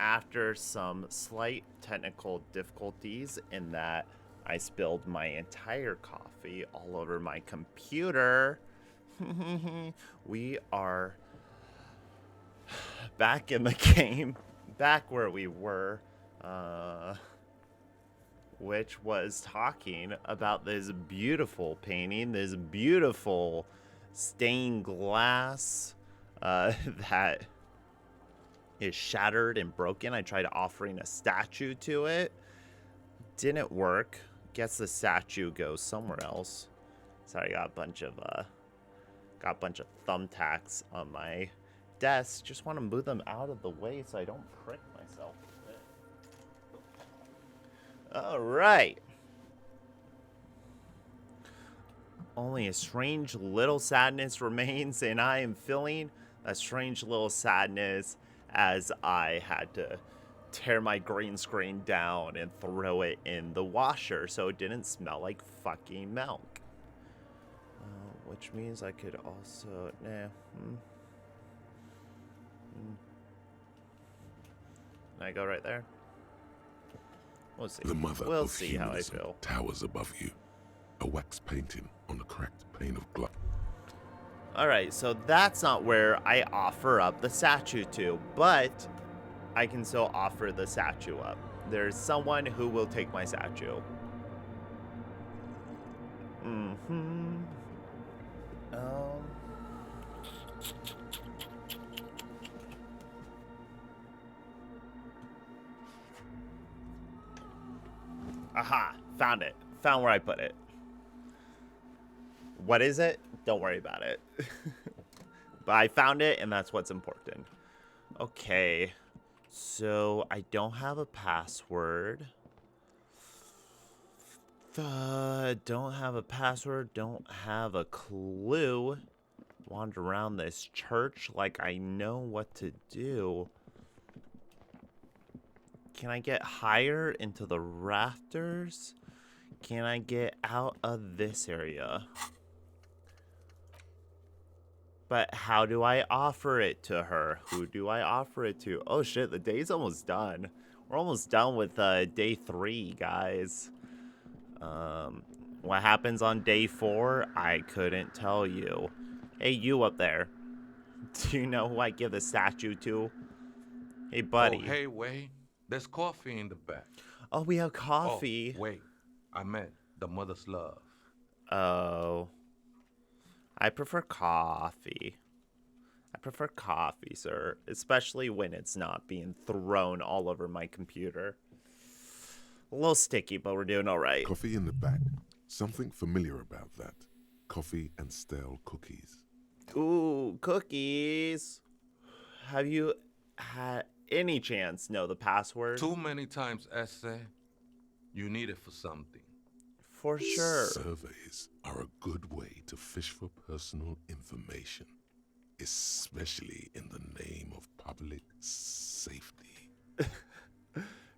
after some slight technical difficulties in that I spilled my entire coffee all over my computer, we are back in the game, back where we were, which was talking about this beautiful painting, this beautiful stained glass that is shattered and broken. I tried offering a statue to it. Didn't work. Guess the statue goes somewhere else. Sorry, I got a bunch of thumbtacks on my desk. Just want to move them out of the way so I don't prick myself. All right. Only a strange little sadness remains, and I am feeling a strange little sadness as I had to tear my green screen down and throw it in the washer so it didn't smell like fucking milk. Which means I could also... Can I go right there? We'll see. The mother we'll of see how I humanism feel. towers above you, a wax painting on a cracked pane of glass. Alright, so that's not where I offer up the statue to, but I can still offer the statue up. There's someone who will take my statue. Aha, found it. Found where I put it. What is it? Don't worry about it. But I found it, and that's what's important. Okay. So, I don't have a password. Don't have a password. Don't have a clue. Wander around this church like I know what to do. Can I get higher into the rafters? Can I get out of this area? But how do I offer it to her? Who do I offer it to? Oh shit, the day's almost done. We're almost done with day 3, guys. What happens on day 4? I couldn't tell you. Hey, you up there. Do you know who I give the statue to? Hey, buddy. Oh, hey, wait. There's coffee in the back. Oh, we have coffee. Oh, wait. I meant the mother's love. Oh. I prefer coffee. I prefer coffee, sir. Especially when it's not being thrown all over my computer. A little sticky, but we're doing all right. Coffee in the back. Something familiar about that. Coffee and stale cookies. Ooh, cookies. Have you had any chance know the password? Too many times, essay. You need it for something. For sure. Surveys are a good way to fish for personal information, especially in the name of public safety.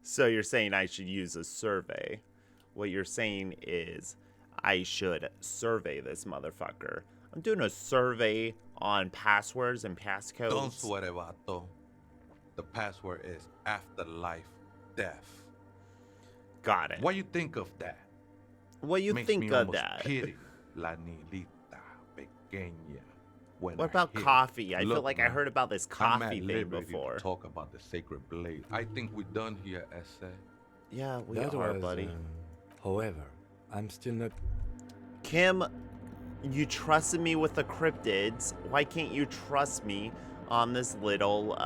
So you're saying I should use a survey. What you're saying is I should survey this motherfucker. I'm doing a survey on passwords and passcodes. Don't sweat it, vato. The password is afterlife death. Got it. What do you think of that? What do you Makes think me of almost that? Pity la niñita pequeña. When What I about hear it. coffee? I feel Look, like I man, heard about this I'm coffee at thing liberty before. to talk about the sacred blade. I think we're done here, essay. Yeah, we That are, was, buddy. However, I'm still not... Kim, you trusted me with the cryptids. Why can't you trust me on this little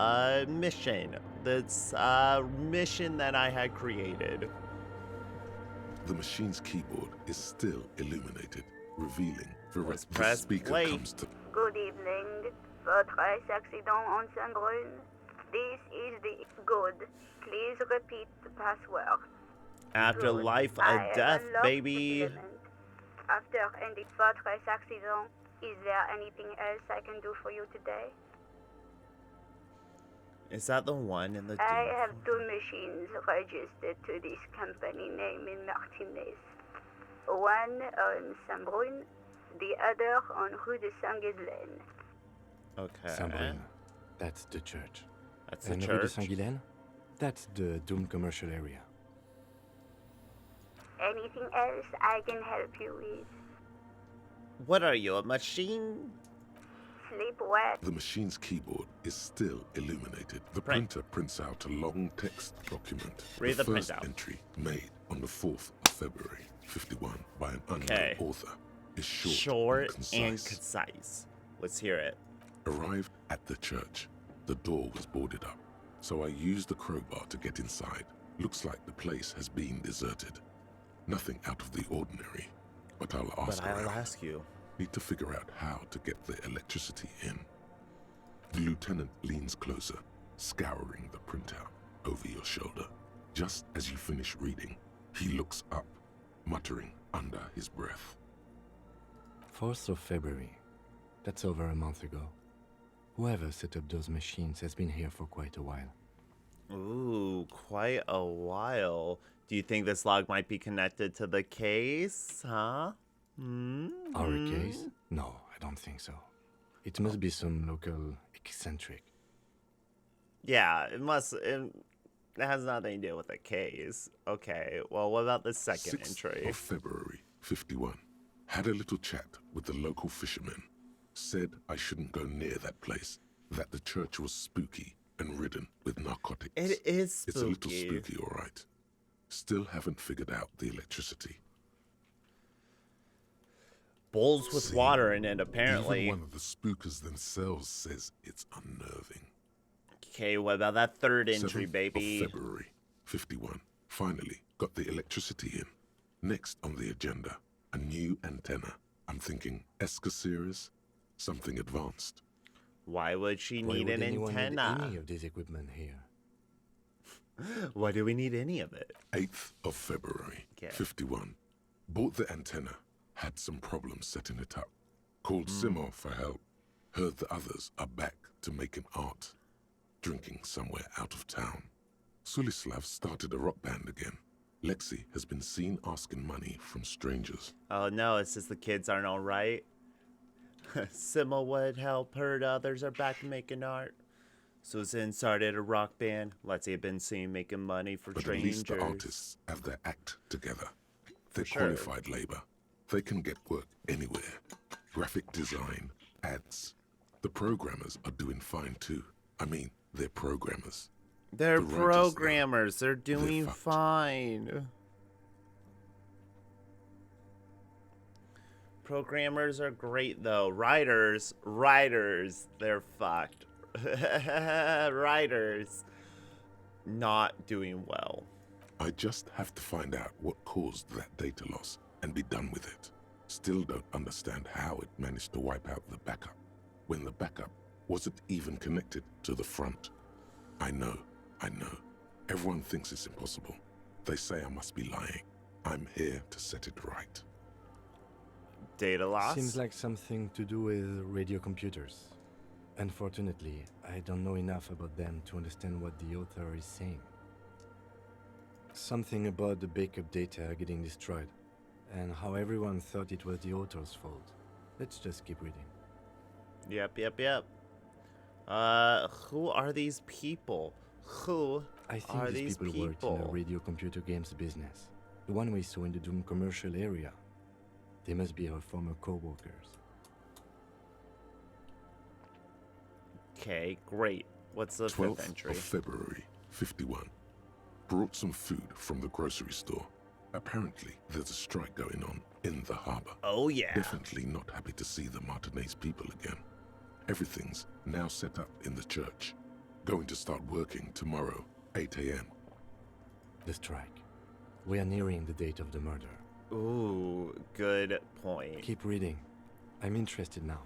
mission? This mission that I had created. The machine's keyboard is still illuminated, revealing Let's the press speaker play. comes to Good evening. Votre accident on Saint-Brun. This is the good. Please repeat the password. After Good. life I of have death, unlocked baby. the element. After ending votre accident, is there anything else I can do for you today? Is that the one in the I have 2 machines registered to this company name in Martinez. One on Saint-Brun, the other on Rue de Saint-Ghislaine. Okay. Saint-Brun. That's the church. That's the And Rue de church. Saint-Ghislaine? That's the Doom commercial area. Anything else I can help you with? What are you, a machine? Sleep well. The machine's keyboard is still illuminated. The Print. printer prints out a long text document. Read the first printout. entry, made on the 4th of February, 51, by an unknown Okay. author, is short, Short and and concise. concise. Let's hear it. Arrived at the church. The door was boarded up, so I used the crowbar to get inside. Looks like the place has been deserted. Nothing out of the ordinary, but I'll ask But I'll around. ask you. Need to figure out how to get the electricity in. The lieutenant leans closer, scouring the printout over your shoulder. Just as you finish reading, he looks up, muttering under his breath. 4th of February. That's over a month ago. Whoever set up those machines has been here for quite a while. Ooh, quite a while. Do you think this log might be connected to the case, huh? Our case? No, I don't think so. It must be some local eccentric. Yeah, it has nothing to do with the case. Okay, well, what about the second 6th entry? of February, 51. Had a little chat with the local fishermen. Said I shouldn't go near that place, that the church was spooky and ridden with narcotics. It is It's a little spooky. spooky, all right. Still haven't figured out the electricity. Bowls with See, water in it, apparently. Even one of the spookers themselves says it's unnerving. Okay, what about that third 7th entry, of baby? February, 51. Finally got the electricity in. Next on the agenda, a new antenna. I'm thinking Esker series, something advanced. Why would she Why need would an anyone need antenna? any of this equipment here? Why do we need any of it? 8th of February, Okay. 51. Bought the antenna. Had some problems setting it up. Called Simo for help. Heard the others are back to making art. Drinking somewhere out of town. Sulislav started a rock band again. Lexi has been seen asking money from strangers. Oh no, it's just the kids aren't alright. Sima would help her, the others are back making art. Susan started a rock band. Let's say been seen making money for But strangers. at least the artists have their act together. They're sure. qualified labor. They can get work anywhere. Graphic design, ads. The programmers are doing fine too. I mean, they're programmers. They're the writers, though, programmers. They're doing fucked. fine. Programmers are great though. Writers, they're fucked. Writers, not doing well. I just have to find out what caused that data loss and be done with it. Still don't understand how it managed to wipe out the backup when the backup wasn't even connected to the front. I know. Everyone thinks it's impossible. They say I must be lying. I'm here to set it right. Data loss? Seems like something to do with radio computers. Unfortunately, I don't know enough about them to understand what the author is saying. Something about the backup data getting destroyed, and how everyone thought it was the author's fault. Let's just keep reading. Yep. Who are these people? Who I think are these these people worked in a radio computer games business. The one we saw in the Doom commercial area. They must be our former co-workers. Okay, great. What's the 12th fifth entry? of February, 51. Brought some food from the grocery store. Apparently, there's a strike going on in the harbor. Oh yeah. Definitely not happy to see the Martinez people again. Everything's now set up in the church. Going to start working tomorrow, 8 a.m. The strike. We are nearing the date of the murder. Ooh, good point. Keep reading. I'm interested now.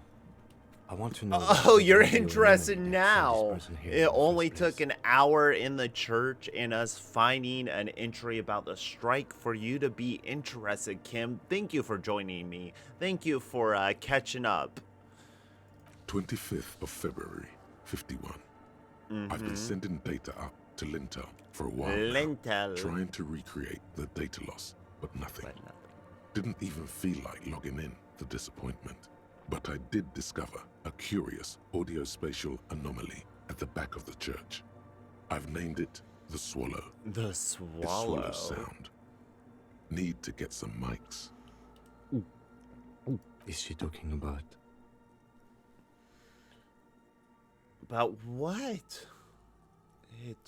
I want to know. Oh, what you're radio interested eliminated from now. this person here It in the only first took place. an hour in the church and us finding an entry about the strike for you to be interested, Kim. Thank you for joining me. Thank you for catching up. 25th of February, 51. I've been sending data up to Lintel for a while now, Lentil. trying to recreate the data loss, but nothing. But nothing. Didn't even feel like logging in, the disappointment. But I did discover a curious audio-spatial anomaly at the back of the church. I've named it The swallow. The It's swallow. sound. Need to get some mics. Is she talking about? About what?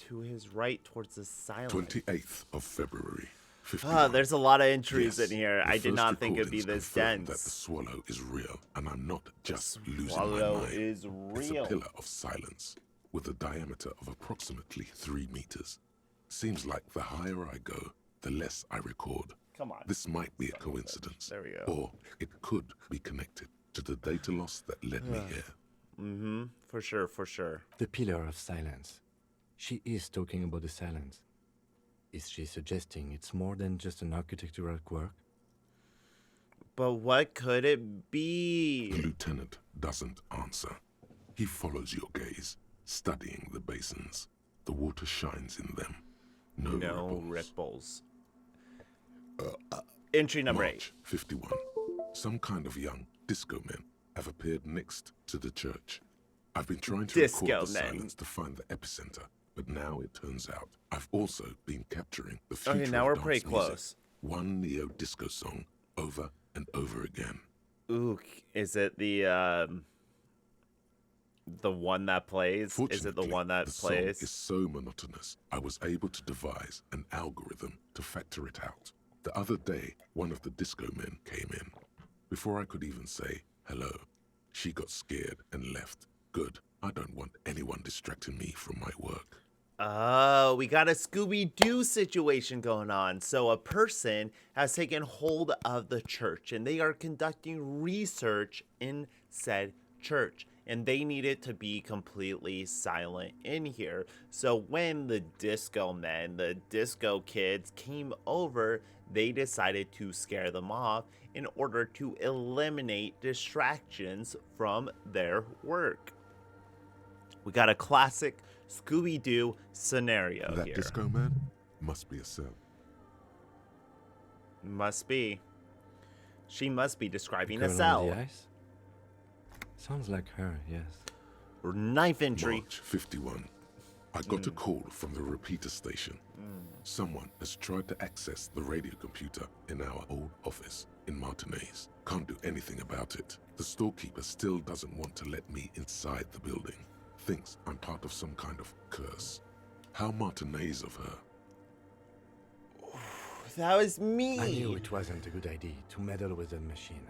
To his right towards the silence. 28th of February. Ah, 51. there's a lot of entries Yes, in here. the I did first not think it'd be recordings this confirm dense. that the swallow is real, and I'm not just losing my Swallow mind. is It's a real. pillar of silence with a diameter of approximately 3 meters. Seems like the higher I go, the less I record. Come on. This might be a Son of a bitch. coincidence, There we go. or it could be connected to the data loss that led me here. Mm-hmm. For sure, for sure. The pillar of silence. She is talking about the silence. Is she suggesting it's more than just an architectural quirk? But what could it The be? lieutenant doesn't answer. He follows your gaze, studying the basins. The water shines in them. No ripples. Entry number March 51. Some kind of young disco men have appeared next to the church. I've been trying to Disco record the men. silence to find the epicenter, but now it turns out I've also been capturing the 8. Okay, future now of we're dance pretty music. close. One neo-disco song over and over again. Ooh, is it the one that plays? Is it the Fortunately, one that the song plays? is so monotonous, I was able to devise an algorithm to factor it out. The other day, one of the disco men came in. Before I could even say hello, she got scared and left. Good. I don't want anyone distracting me from my work. Oh, we got a Scooby-Doo situation going on. So a person has taken hold of the church and they are conducting research in said church. And they need it to be completely silent in here. So when the disco men, the disco kids came over, they decided to scare them off in order to eliminate distractions from their work. We got a classic Scooby-Doo scenario That here. disco man must be a cell. Must be. She must be describing Girl a on cell. the ice? Sounds like her, yes. Knife entry. March 51. I got a call from the repeater station. Someone has tried to access the radio computer in our old office in Martinez. Can't do anything about it. The storekeeper still doesn't want to let me inside the building. Thinks I'm part of some kind of curse. How Martinez of her. That was me. I knew it wasn't a good idea to meddle with the machine.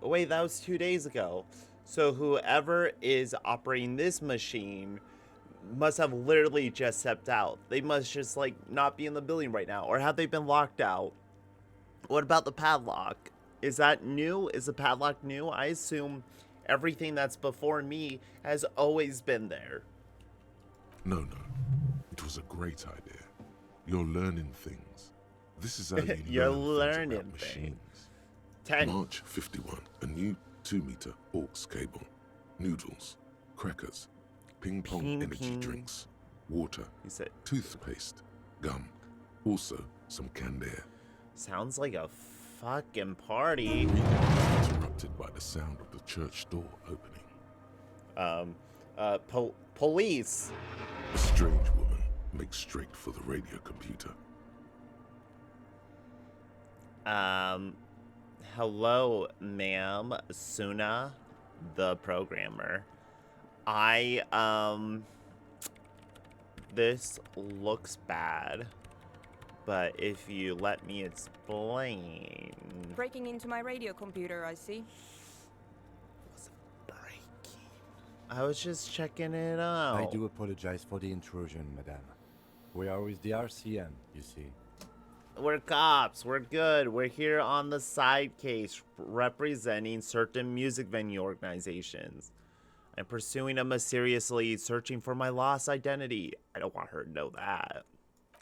Wait, that was 2 days ago. So whoever is operating this machine must have literally just stepped out. They must just like not be in the building right now. Or have they been locked out? What about the padlock? Is that new? Is the padlock new? I assume everything that's before me has always been there. No. It was a great idea. You're learning things. This is how you You're learn things learning about things. machines. 10. March 51. A new 2-meter aux cable. Noodles. Crackers. Ping pong Ping energy ping. drinks. Water. He said, Toothpaste. Gum. Also some canned air. sounds like a fucking party. Interrupted by the sound of the church door opening. Police. A strange woman makes straight for the radio computer. Hello, ma'am. Soona, the programmer. This looks bad, but if you let me explain. Breaking into my radio computer, I see. Was it breaking? I was just checking it out. I do apologize for the intrusion, madame. We are with the RCM, you see. We're cops. We're good. We're here on the side case representing certain music venue organizations. I'm pursuing a mysterious lead, searching for my lost identity. I don't want her to know that.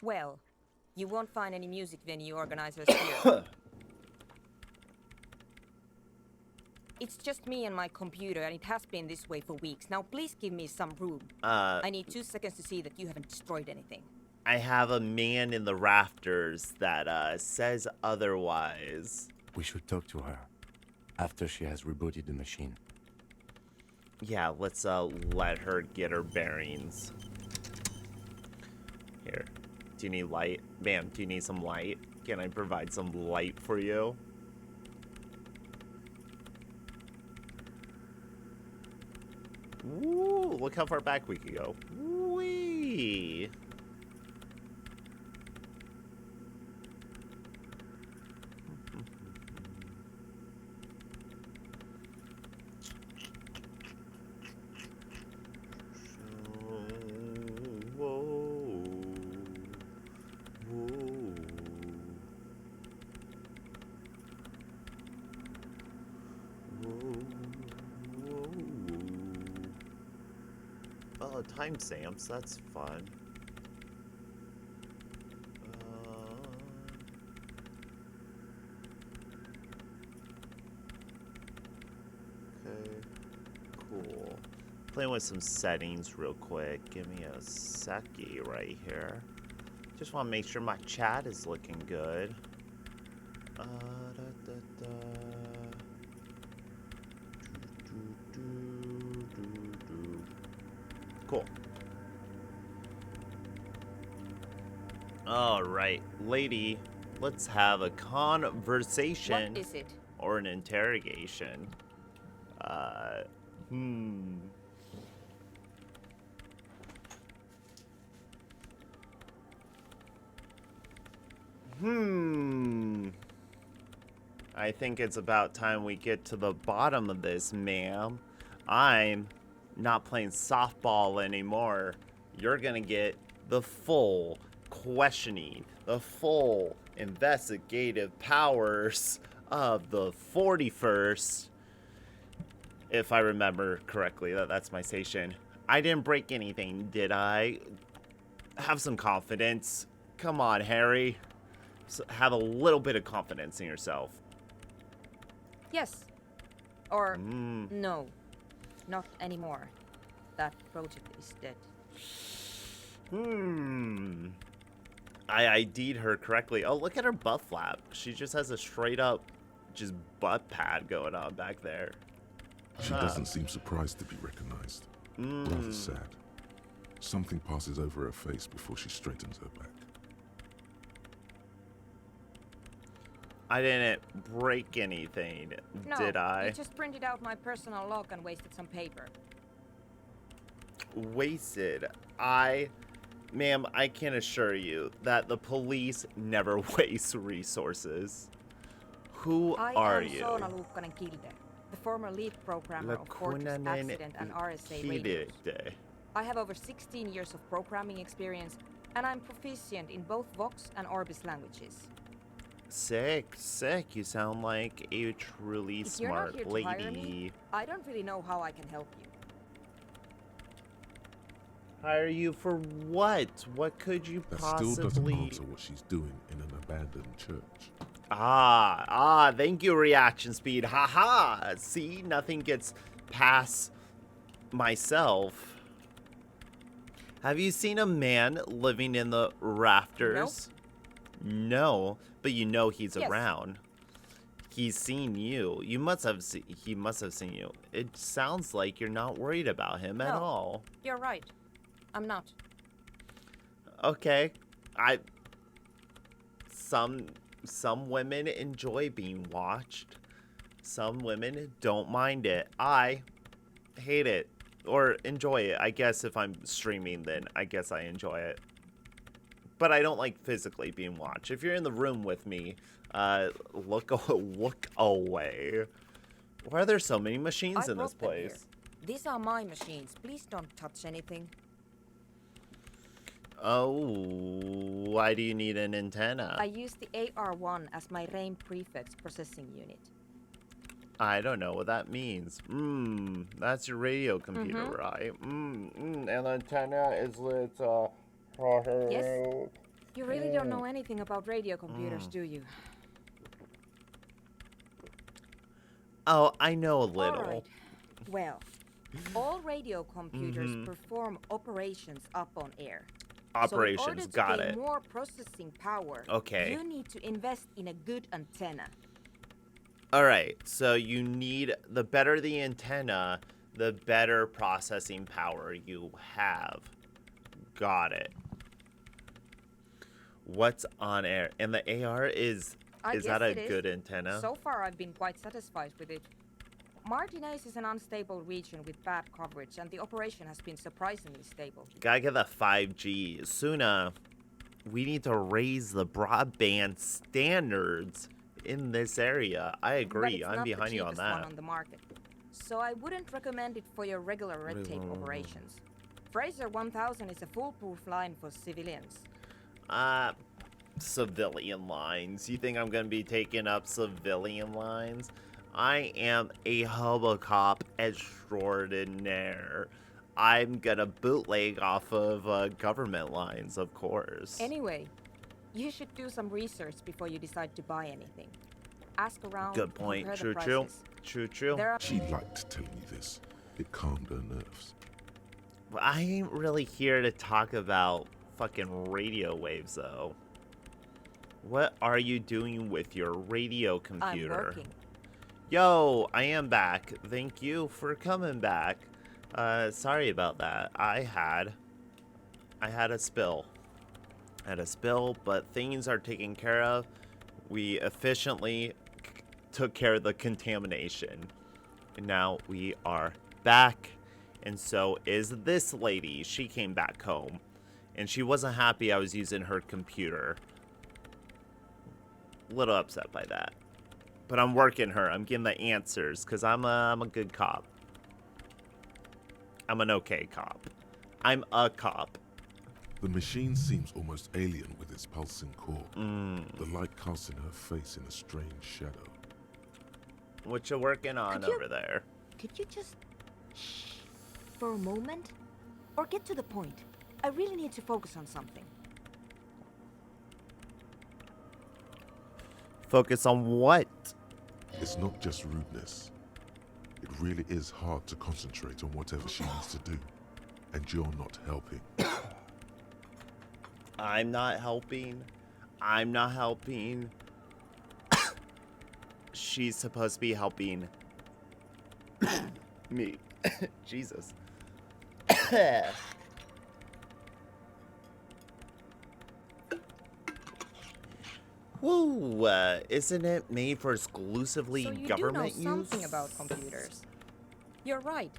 Well, you won't find any music venue organizers here. It's just me and my computer, and it has been this way for weeks. Now, please give me some room. I need 2 seconds to see that you haven't destroyed anything. I have a man in the rafters that says otherwise. We should talk to her after she has rebooted the machine. Yeah, let's let her get her bearings. Here. Do you need light? Ma'am, do you need some light? Can I provide some light for you? Ooh, look how far back we could go. Whee! Oh, timestamps, that's fun. Okay, cool. Playing with some settings real quick. Give me a seckie right here. Just want to make sure my chat is looking good. Cool. All right, lady, let's have a conversation. What is it? Or an interrogation. I think it's about time we get to the bottom of this, ma'am. I'm not playing softball anymore. You're gonna get the full questioning, the full investigative powers of the 41st. If I remember correctly, that's my station. I didn't break anything, did I? Have some confidence. Come on, Harry. Have a little bit of confidence in yourself. Yes. Or no. Not anymore. That project is dead. I ID'd her correctly. Oh, look at her butt flap. She just has a straight up just butt pad going on back there. She doesn't seem surprised to be recognized. Rather sad. Something passes over her face before she straightens her back. I didn't break anything, No, did I? you just printed out my personal log and wasted some paper. Wasted. Ma'am, I can assure you that the police never waste resources. Who are you? I am Soona Kilde, the former lead programmer of Fortress Accident and RSA radios. I have over 16 years of programming experience, and I'm proficient in both Vox and Orbis languages. Sick. You sound like a truly If you're not smart here to lady. hire me, I don't really know how I can help you. Hire you for what? What could you That possibly... still doesn't answer what she's doing in an abandoned church. Thank you, reaction speed. Haha. See, nothing gets past myself. Have you seen a man living in the rafters? No, but you know he's around. He's seen you. He must have seen you. It sounds like you're not worried about him at all. You're right. I'm not. Okay. Some women enjoy being watched. Some women don't mind it. I hate it or enjoy it. I guess if I'm streaming, then I guess I enjoy it. But I don't like physically being watched. If you're in the room with me, look away. Why are there so many machines in this place? These are my machines. Please don't touch anything. Oh, why do you need an antenna? I use the AR1 as my RAIN prefix processing unit. I don't know what that means. That's your radio computer, right? And the antenna is lit. Yes. You really don't know anything about radio computers, do you? Oh, I know a little. All right. Well, all radio computers perform operations up on air. Operations, so got to it. gain more processing power, okay. You need to invest in a good antenna. All right, so you need, the better the antenna, the better processing power you have. Got it. what's on air. And the AR is that a good antenna? So far, I've been quite satisfied with it. Martinez is an unstable region with bad coverage, and the operation has been surprisingly stable. Gotta get the 5G. Soona, we need to raise the broadband standards in this area. I agree. I'm behind you on that. One on the market, so I wouldn't recommend it for your regular red tape operations. Fraser 1000 is a foolproof line for civilians. Civilian lines. You think I'm gonna be taking up civilian lines? I am a hubocop extraordinaire. I'm gonna bootleg off of government lines, of course. Anyway, you should do some research before you decide to buy anything. Ask around. Good point. True. She liked telling me this. It calmed her nerves. I ain't really here to talk about fucking radio waves, though. What are you doing with your radio computer? I'm working. Yo, I am back. Thank you for coming back. Sorry about that. I had a spill. But things are taken care of. We efficiently took care of the contamination. And now we are back. And so is this lady. She came back home. And she wasn't happy I was using her computer. A little upset by that. But I'm working her. I'm getting the answers because I'm a good cop. I'm an okay cop. I'm a cop. The machine seems almost alien with its pulsing core. The light casting her face in a strange shadow. What you working on over there? Could you just shh for a moment? Or get to the point. I really need to focus on something. Focus on what? It's not just rudeness. It really is hard to concentrate on whatever she needs to do. And you're not helping. I'm not helping. She's supposed to be helping me. Jesus. Woo! Isn't it made for exclusively government use? So you do know something about computers. You're right.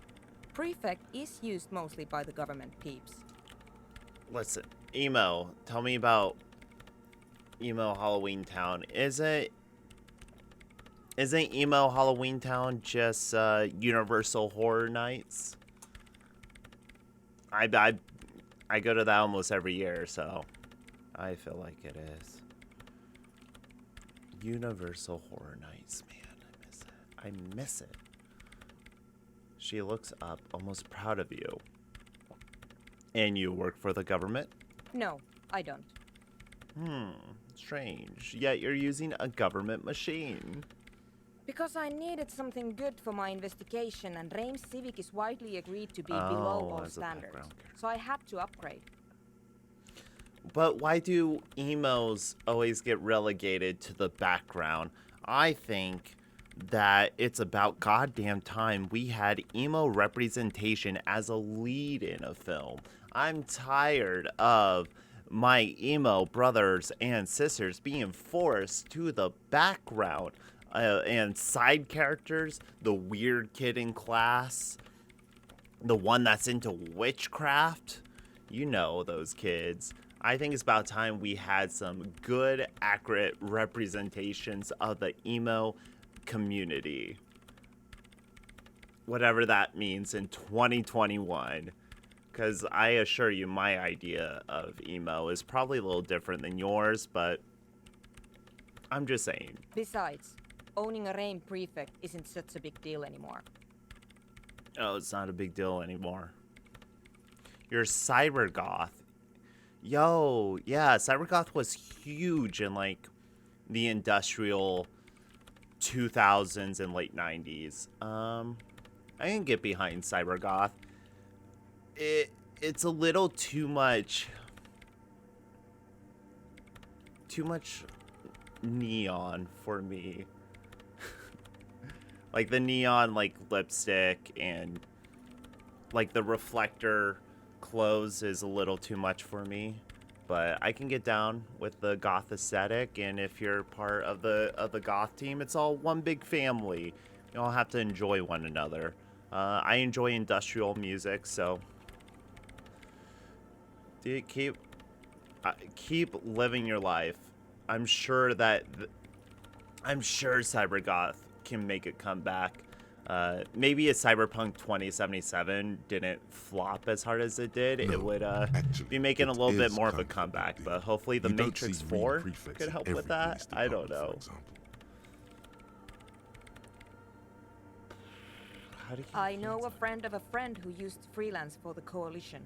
Prefect is used mostly by the government peeps. Listen, Emo, tell me about Emo Halloween Town. Isn't Emo Halloween Town just Universal Horror Nights? I go to that almost every year, so I feel like it is. Universal Horror Nights, man, I miss it. She looks up, almost proud of you. And you work for the government? No, I don't. Strange. Yet you're using a government machine. Because I needed something good for my investigation, and Reims Civic is widely agreed to be below all standards. So I had to upgrade. But why do emos always get relegated to the background? I think that it's about goddamn time we had emo representation as a lead in a film. I'm tired of my emo brothers and sisters being forced to the background. And side characters, the weird kid in class, the one that's into witchcraft. You know those kids. I think it's about time we had some good, accurate representations of the emo community. Whatever that means in 2021. Because I assure you, my idea of emo is probably a little different than yours, but I'm just saying. Besides, owning a Reim prefect isn't such a big deal anymore. Oh, it's not a big deal anymore. You're cybergoth. Yo, yeah, cybergoth was huge in like the industrial 2000s and late 90s. I can get behind cybergoth. It's a little too much neon for me. Like the neon like lipstick and like the reflector clothes is a little too much for me. but I can get down with the goth aesthetic, and if you're part of the goth team, it's all one big family. You all have to enjoy one another. I enjoy industrial music, so dude, keep living your life. I'm sure Cybergoth can make a comeback. Maybe a Cyberpunk 2077 didn't flop as hard as it did. No, it would actually, be making a little bit more of a kind comeback, of but hopefully the You don't Matrix see 4 reading prefix could in help every with that. police I don't department, for know. example. How do you I know a friend of a friend who used to freelance for the Coalition.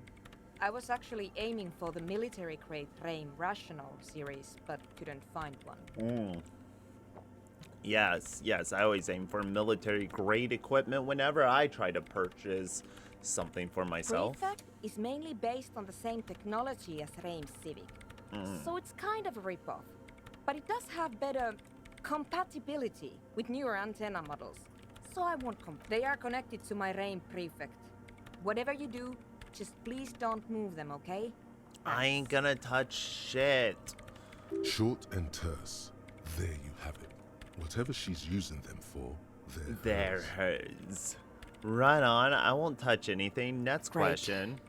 I was actually aiming for the military-grade Frame Rational series, but couldn't find one. Yes, I always aim for military-grade equipment whenever I try to purchase something for myself. Prefect is mainly based on the same technology as Rame's Civic, so it's kind of a ripoff. But it does have better compatibility with newer antenna models, so I won't complain. They are connected to my Rame Prefect. Whatever you do, just please don't move them, okay? I ain't gonna touch shit. Short and terse. There you have it. Whatever she's using them for, They're hers. Right on. I won't touch anything. Next Great. question.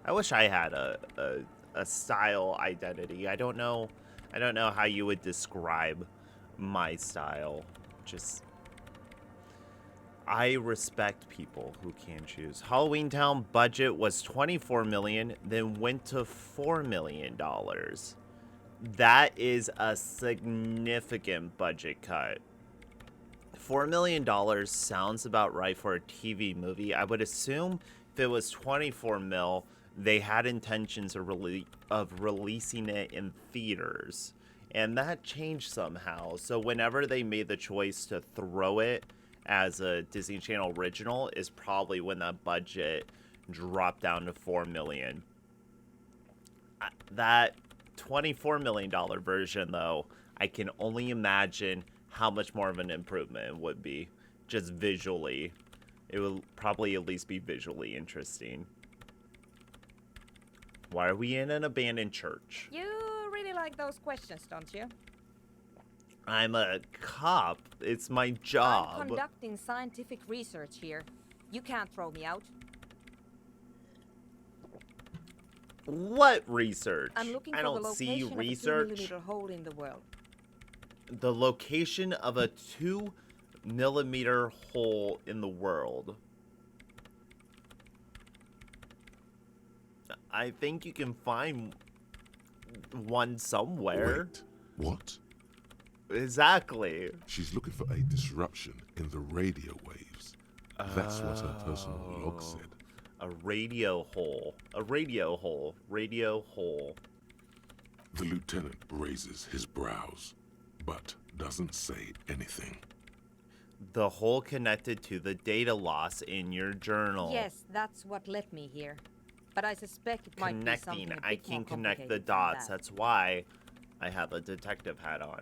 I wish I had a style identity. I don't know how you would describe my style. Just I respect people who can choose. Halloween Town budget was $24 million, then went to $4 million. That is a significant budget cut. $4 million sounds about right for a TV movie. I would assume if it was 24 mil, they had intentions of releasing it in theaters. And that changed somehow. So whenever they made the choice to throw it as a Disney Channel original is probably when that budget dropped down to $4 million. That $24 million version, though, I can only imagine how much more of an improvement it would be. Just visually. It would probably at least be visually interesting. Why are we in an abandoned church? You really like those questions, don't you? I'm a cop. It's my job. I'm conducting scientific research here. You can't throw me out. What research? I'm looking I for don't the see location research. of a 2 mm hole in the world. The location of a 2 mm hole in the world. I think you can find one somewhere. Wait, what? Exactly. She's looking for a disruption in the radio waves. That's what her personal log said. A radio hole. A radio hole. Radio hole. The lieutenant raises his brows, but doesn't say anything. The hole connected to the data loss in your journal. Yes, that's what led me here. But I suspect it might be something a bit I can more connect the complicated than dots. that. That's why I have a detective hat on.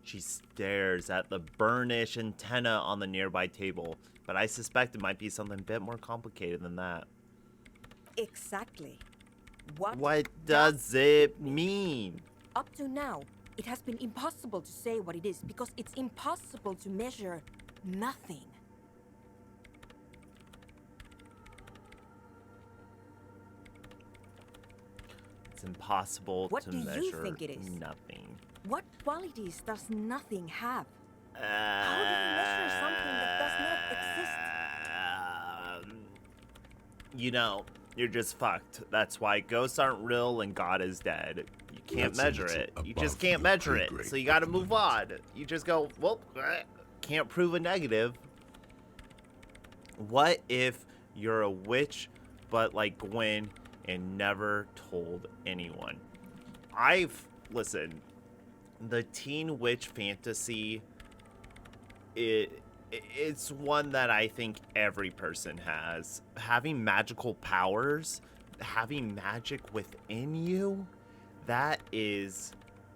She stares at the burnished antenna on the nearby table, but I suspect it might be something a bit more complicated than that. Exactly. What does it mean? Up to now, it has been impossible to say what it is because it's impossible to measure nothing. It's impossible What to do you measure think it is? nothing. What qualities does nothing have? How do you measure something that does not exist? You know, you're just fucked. That's why ghosts aren't real and God is dead. You can't That's a measure little it. You above just can't your measure pay it. grade So you gotta at the move moment. on. You just go, well, can't prove a negative. What if you're a witch, but like Gwen, and never told anyone? Listen, the teen witch fantasy, it's one that I think every person has. Having magical powers, having magic within you, that is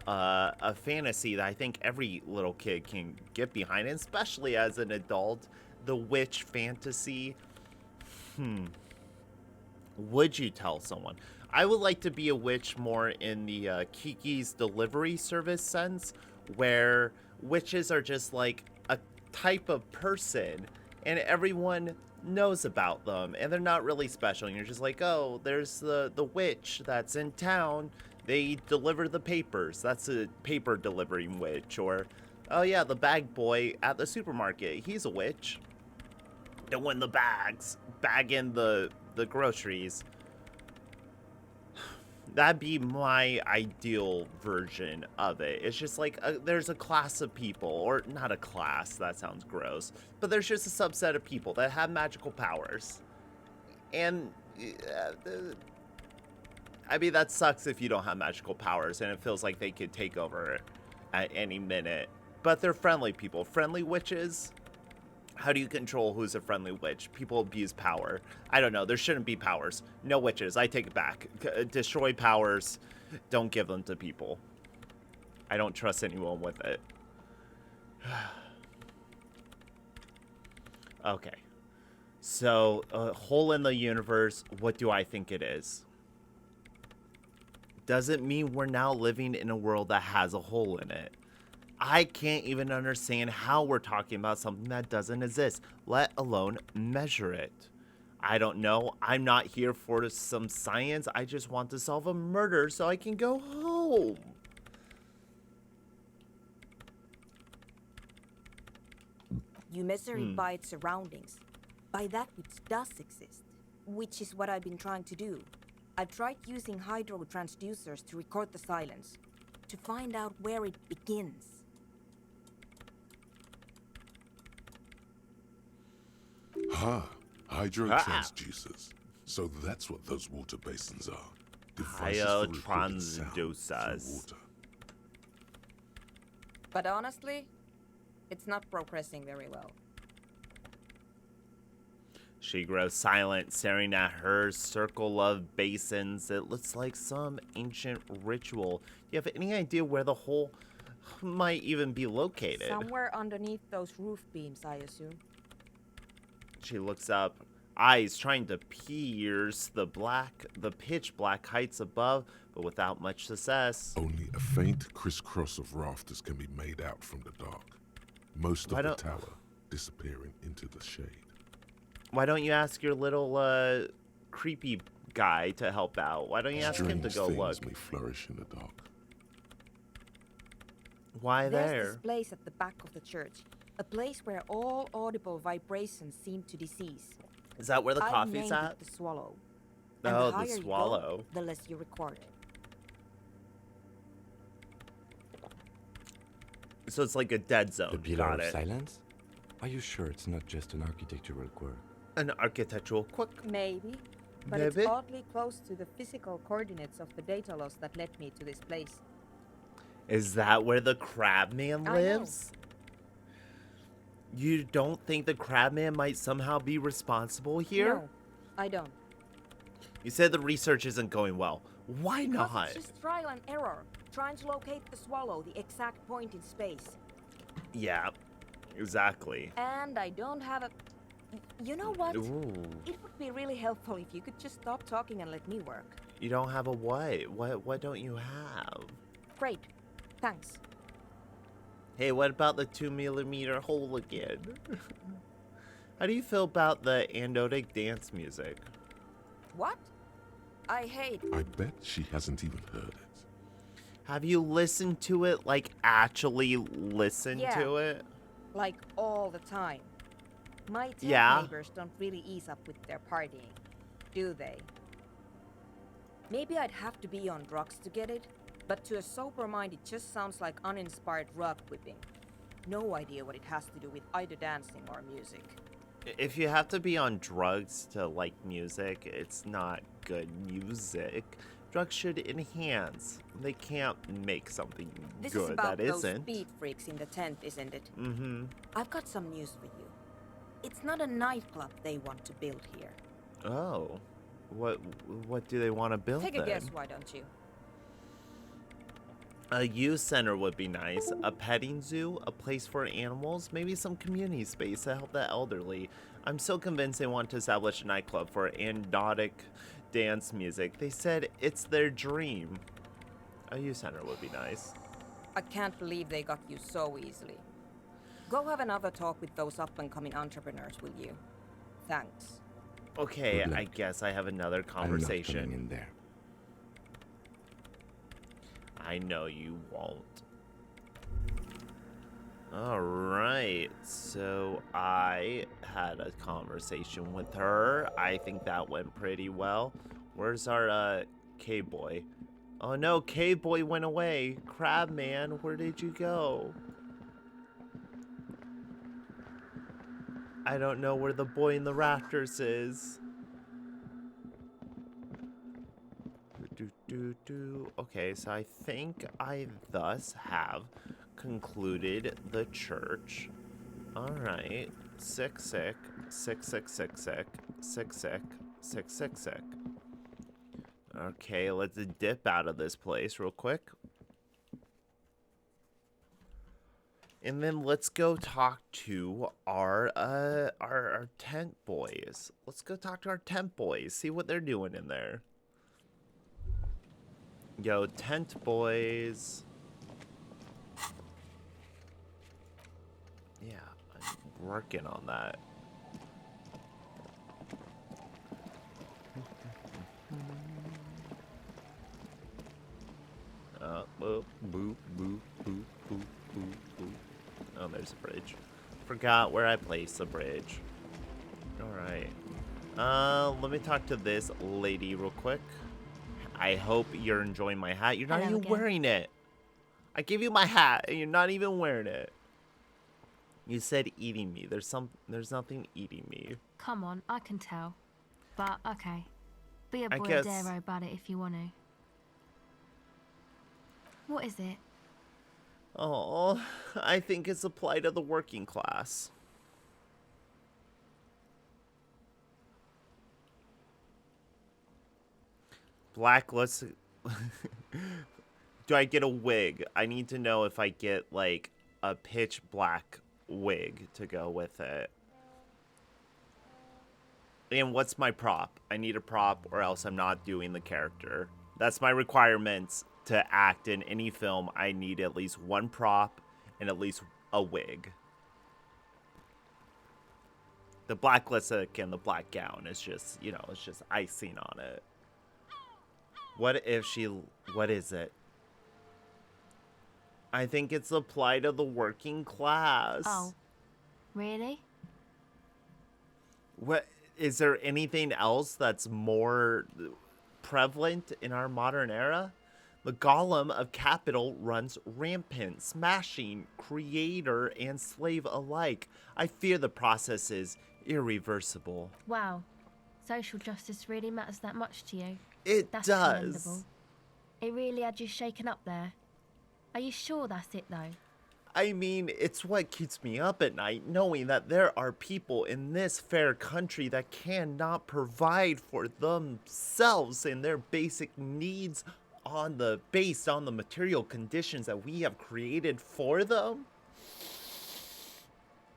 a fantasy that I think every little kid can get behind, and especially as an adult. The witch fantasy, Would you tell someone? I would like to be a witch more in the Kiki's delivery service sense, where witches are just like a type of person and everyone knows about them and they're not really special. And you're just like, oh, there's the witch that's in town. They deliver the papers. That's a paper delivering witch. Or, oh yeah, the bag boy at the supermarket. He's a witch. Doing the bags, bagging the groceries. That'd be my ideal version of it. It's just like there's a class of people, or not a class, that sounds gross, but there's just a subset of people that have magical powers. And I mean, that sucks if you don't have magical powers and it feels like they could take over at any minute. But they're friendly people. Friendly witches. How do you control who's a friendly witch? People abuse power. I don't know. There shouldn't be powers. No witches. I take it back. Destroy powers. Don't give them to people. I don't trust anyone with it. Okay. So, a hole in the universe. What do I think it is? Doesn't mean we're now living in a world that has a hole in it. I can't even understand how we're talking about something that doesn't exist, let alone measure it. I don't know. I'm not here for some science. I just want to solve a murder so I can go home. You measure it by its surroundings, by that which does exist, which is what I've been trying to do. I've tried using hydro transducers to record the silence, to find out where it begins. Hydro transducers. So that's what those water basins are. Hydro transducers. But honestly, it's not progressing very well. She grows silent, staring at her circle of basins. It looks like some ancient ritual. Do you have any idea where the hole might even be located? Somewhere underneath those roof beams, I assume. She looks up, eyes trying to pierce the pitch black heights above, but without much success. Only a faint crisscross of rafters can be made out from the dark. Most of the tower disappearing into the shade. Why don't you ask your little creepy guy to help out? Why don't you ask him to go look? May flourish in the dark. Why there? There's this place at the back of the church. A place where all audible vibrations seem to cease. Is that where the coffee's named at? It the swallow. And the the higher swallow. You go, the less you record it. So it's like a dead zone. The pillar Got of it. silence? Are you sure it's not just an architectural quirk? An architectural quirk? Maybe. But it's oddly close to the physical coordinates of the data loss that led me to this place. Is that where the Crabman lives? You don't think the Crabman might somehow be responsible here? No, I don't. You said the research isn't going well. Why not? Because it's just trial and error, trying to locate the swallow, the exact point in space. Yeah, exactly. And I don't have a... You know what? Ooh. It would be really helpful if you could just stop talking and let me work. You don't have a what? What don't you have? Great. Thanks. Hey, what about the 2mm hole again? How do you feel about the anodic dance music? What? I hate... I bet she hasn't even heard it. Have you listened to it? Like, actually listened to it? Like, all the time. My tech neighbors don't really ease up with their partying, do they? Maybe I'd have to be on drugs to get it, but to a sober mind it just sounds like uninspired rug whipping. No idea what it has to do with either dancing or music. If you have to be on drugs to like music, it's not good music. Drugs should enhance. They can't make something This good is about that those isn't. speed freaks in the tent, isn't it? Mm-hmm. I've got some news for you. It's not a nightclub they want to build here. Oh. What do they want to build Take then? a guess, why don't you? A youth center would be nice. A petting zoo, a place for animals, maybe some community space to help the elderly. I'm so convinced they want to establish a nightclub for anodic dance music. They said it's their dream. A youth center would be nice. I can't believe they got you so easily. Go have another talk with those up-and-coming entrepreneurs, will you? Thanks. Okay, I guess I have another conversation. I'm not coming in there. I know you won't. Alright, so I had a conversation with her. I think that went pretty well. Where's our K-boy? Oh no, K-boy went away. Crabman, where did you go? I don't know where the boy in the rafters is. Okay, so I think I thus have concluded the church. Alright. 6-6, 6-6-6-6, 6-6, 6-6-6. Okay, let's dip out of this place real quick. And then let's go talk to our tent boys. Let's go talk to our tent boys, see what they're doing in there. Yo, tent boys. Yeah, I'm working on that. Boop, boop, boop, boop, boop, boop, boop. Oh, there's a bridge. Forgot where I placed the bridge. Alright. Let me talk to this lady real quick. I hope you're enjoying my hat. You're not even wearing it. I gave you my hat and you're not even wearing it. You said eating me. There's nothing eating me. Come on, I can tell. But okay. Be a boy Daro about it if you want to. What is it? Oh, I think it's the plight of the working class. Blacklist. Do I get a wig? I need to know if I get like a pitch black wig to go with it. And what's my prop? I need a prop or else I'm not doing the character. That's my requirements to act in any film. I need at least one prop and at least a wig. The black lipstick and the black gown is just, you know, it's just icing on it. What is it? I think it's the plight of the working class. Oh, really? What, is there anything else that's more prevalent in our modern era? The golem of capital runs rampant, smashing creator and slave alike. I fear the process is irreversible. Wow. Social justice really matters that much to you? That's does. Commendable. It really had you shaken up there. Are you sure that's it, though? I mean, it's what keeps me up at night, knowing that there are people in this fair country that cannot provide for themselves and their basic needs based on the material conditions that we have created for them.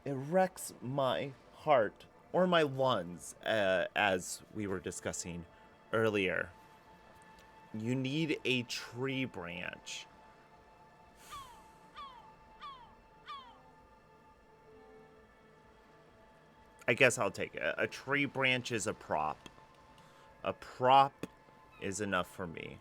It wrecks my heart, or my lungs, as we were discussing earlier. You need a tree branch. I guess I'll take it. A tree branch is a prop. A prop is enough for me.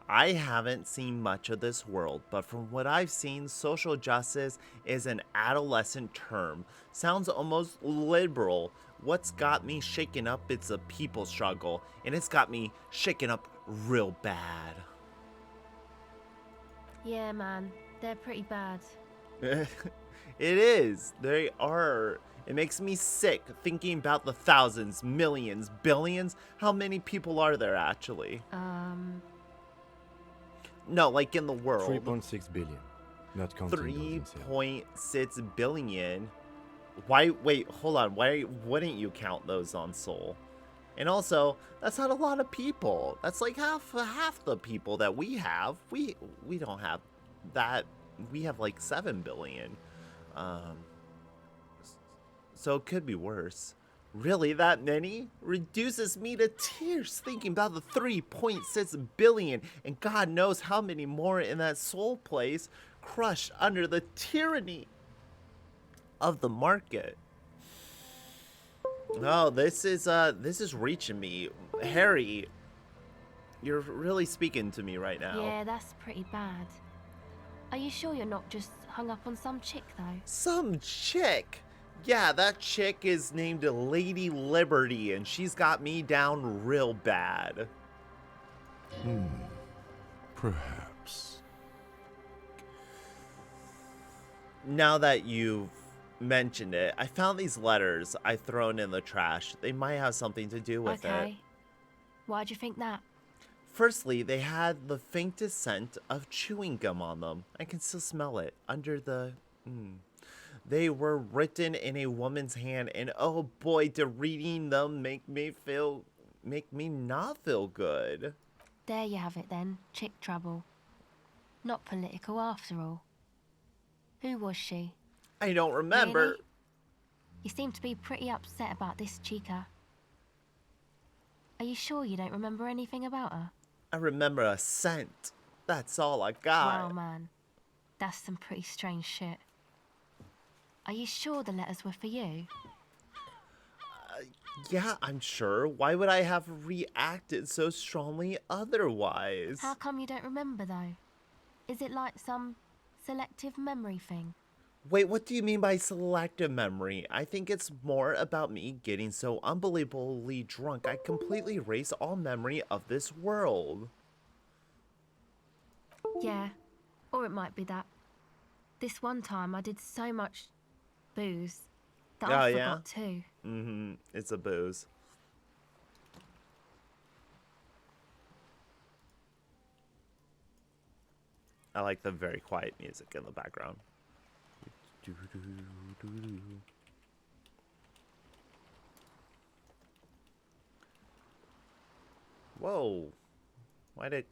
I haven't seen much of this world, but from what I've seen, social justice is an adolescent term. Sounds almost liberal. What's got me shaken up, it's a people struggle, and it's got me shaken up real bad. Yeah, man. They're pretty bad. It is. They are. It makes me sick thinking about the thousands, millions, billions. How many people are there actually? No, like in the world. 3.6 billion. Not counting 3.6 billion. Why? Wait, hold on. Why wouldn't you count those on Soul? And also, that's not a lot of people. That's like half the people that we have. We don't have that. We have like 7 billion. So it could be worse. Really, that many? Reduces me to tears thinking about the 3.6 billion and God knows how many more in that soul place crushed under the tyranny of the market. Oh, this is reaching me. Harry, you're really speaking to me right now. Yeah, that's pretty bad. Are you sure you're not just hung up on some chick, though? Some chick? Yeah, that chick is named Lady Liberty, and she's got me down real bad. Perhaps. Now that you've mentioned it, I found these letters I thrown in the trash. They might have something to do with it. Okay. Why'd you think that? Firstly, they had the faintest scent of chewing gum on them. I can still smell it under the... They were written in a woman's hand, and oh boy, did reading them make me not feel good. There you have it then, chick trouble. Not political after all. Who was she? I don't remember. Really? You seem to be pretty upset about this chica. Are you sure you don't remember anything about her? I remember a scent. That's all I got. Wow, man. That's some pretty strange shit. Are you sure the letters were for you? Yeah, I'm sure. Why would I have reacted so strongly otherwise? How come you don't remember, though? Is it like some selective memory thing? Wait, what do you mean by selective memory? I think it's more about me getting so unbelievably drunk I completely erase all memory of this world. Yeah, or it might be that. This one time I did so much booze that I forgot too. It's a booze. I like the very quiet music in the background. Whoa. Why did...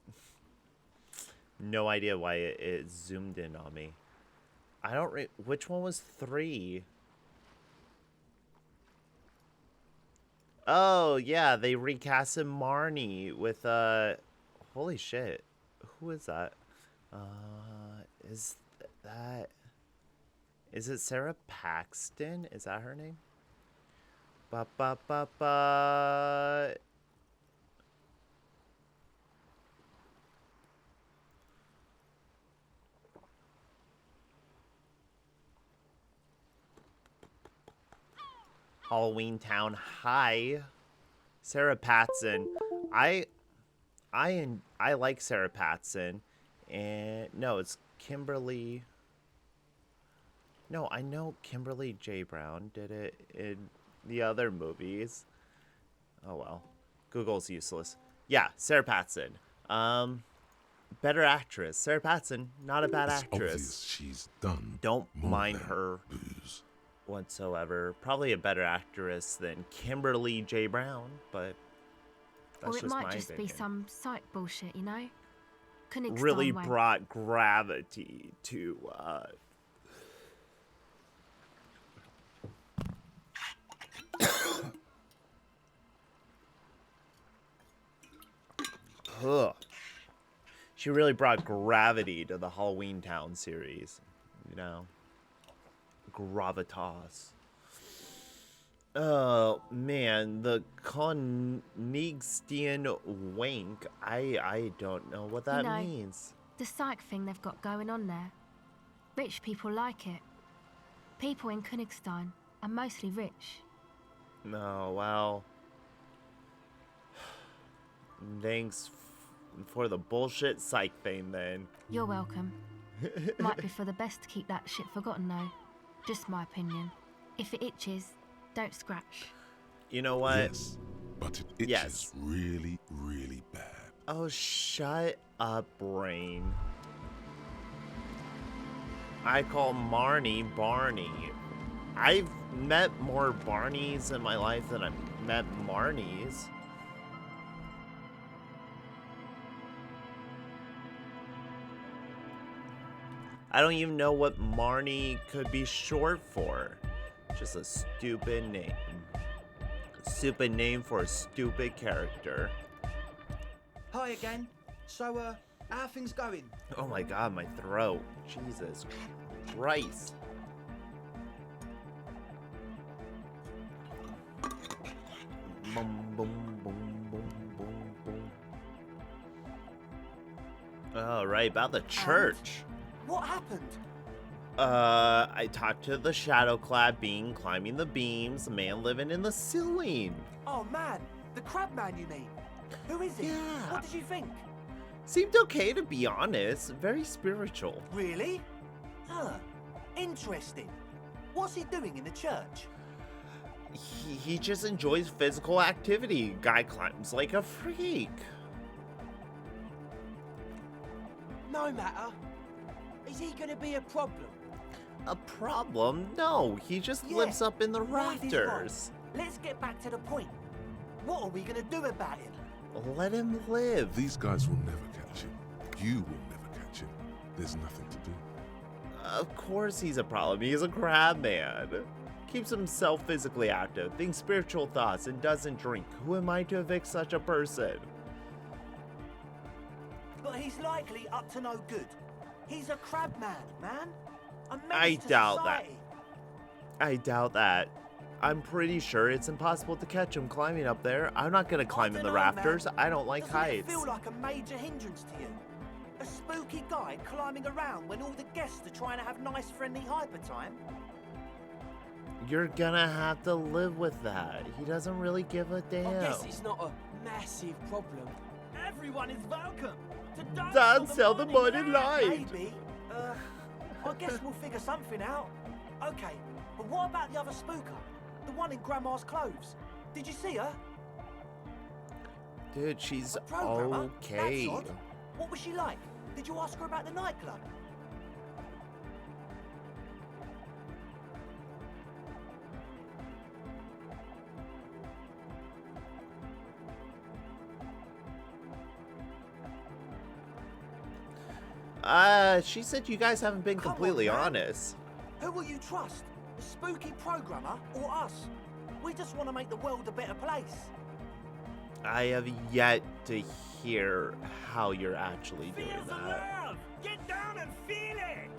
No idea why it zoomed in on me. I don't... Which one was 3? Oh, yeah. They recasted Marnie with, Holy shit. Who is that? Is that... Is it Sarah Paxton? Is that her name? Halloween Town High. Sarah Paxton. I like Sarah Paxton. And no, it's Kimberly. No, I know Kimberly J. Brown did it in the other movies. Oh well. Google's useless. Yeah, Sarah Paxton. Better actress. Sarah Paxton, not a bad actress. Obvious she's done. Don't mind her booze. whatsoever. Probably a better actress than Kimberly J. Brown, but that's or it just might my just opinion. be some psych bullshit, you know? Really brought gravity to Ugh. She really brought gravity to the Halloween Town series, you know. Gravitas. Oh man, the Konigsdian wank. I don't know what that means. The psych thing they've got going on there. Rich people like it. People in Königstein are mostly rich. No, well. Thanks for the bullshit psych thing then. You're welcome. Might be for the best to keep that shit forgotten though. Just my opinion. If it itches, don't scratch. You know what? Yes, but it itches really, really bad. Oh, shut up, brain. I call Marnie Barney. I've met more Barneys in my life than I've met Marnies. I don't even know what Marnie could be short for. Just a stupid name. A stupid name for a stupid character. Hi again. So, how are things going? Oh my god, my throat. Jesus Christ. Boom, boom, boom, boom, boom, boom. Oh, right, about the church. What happened? I talked to the shadow-clad being climbing the beams, the man living in the ceiling. Oh man, the crab man you mean? Who is he? Yeah. What did you think? Seemed okay, to be honest. Very spiritual. Really? Huh. Interesting. What's he doing in the church? He just enjoys physical activity. Guy climbs like a freak. No matter. Is he gonna be a problem? A problem? No, he just Yeah, lives up in the right is rafters. right. Let's get back to the point. What are we gonna do about him? Let him live. These guys will never catch him. You will never catch him. There's nothing to do. Of course he's a problem. He's a crab man. Keeps himself physically active, thinks spiritual thoughts, and doesn't drink. Who am I to evict such a person? But he's likely up to no good. He's a crab man. A menace I to doubt that. society. I doubt that. I'm pretty sure it's impossible to catch him climbing up there. I'm not gonna climb in the dunno, rafters. man. I don't like Doesn't heights. it feel like a major hindrance to you? A spooky guy climbing around when all the guests are trying to have nice, friendly hyper time? You're gonna have to live with that. He doesn't really give a damn. I guess it's not a massive problem. Everyone is welcome to Dance till the morning light. Maybe. I guess we'll figure something out. Okay, but what about the other spooker? The one in Grandma's clothes? Did you see her? Dude, she's A programmer? okay. That's odd. What was she like? Did you ask her about the nightclub? She said you guys haven't been Come on, completely man. honest. Who will you trust? The spooky programmer or us? We just want to make the world a better place. I have yet to hear how you're actually doing Feel the that. love! Get down and feel it!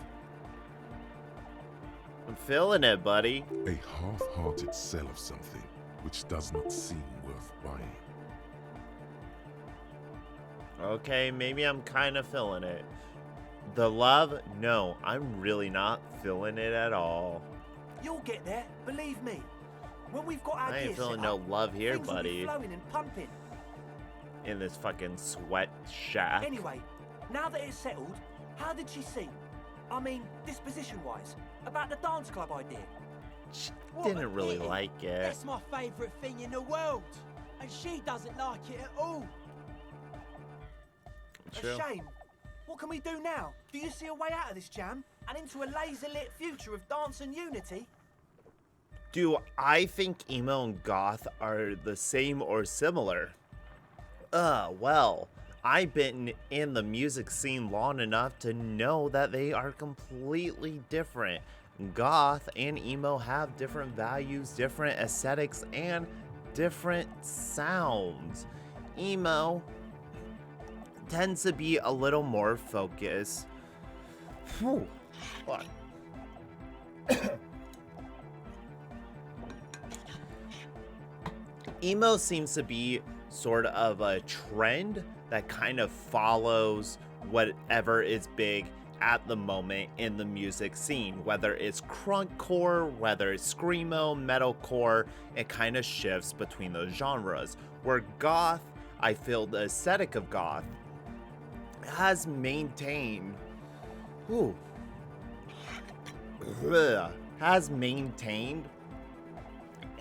I'm feeling it, buddy. A half-hearted sell of something which does not seem worth buying. Okay, maybe I'm kind of feeling it. The love? No, I'm really not feeling it at all. You'll get there, believe me. When we've got our I ain't gear feeling set no up, love here, things will be buddy. flowing and pumping. In this fucking sweat shack. Anyway, now that it's settled, how did she seem? I mean, disposition-wise, about the dance club idea. She What a didn't really pity. like it. That's my favourite thing in the world. And she doesn't like it at all. True. A shame. What can we do now? Do you see a way out of this jam and into a laser-lit future of dance and unity? Do I think emo and goth are the same or similar? Well, I've been in the music scene long enough to know that they are completely different. Goth and emo have different values, different aesthetics, and different sounds. Emo tends to be a little more focused. Whew. Fuck. Emo seems to be sort of a trend that kind of follows whatever is big at the moment in the music scene, whether it's crunkcore, whether it's screamo, metalcore. It kind of shifts between those genres. Where goth, I feel the aesthetic of goth has maintained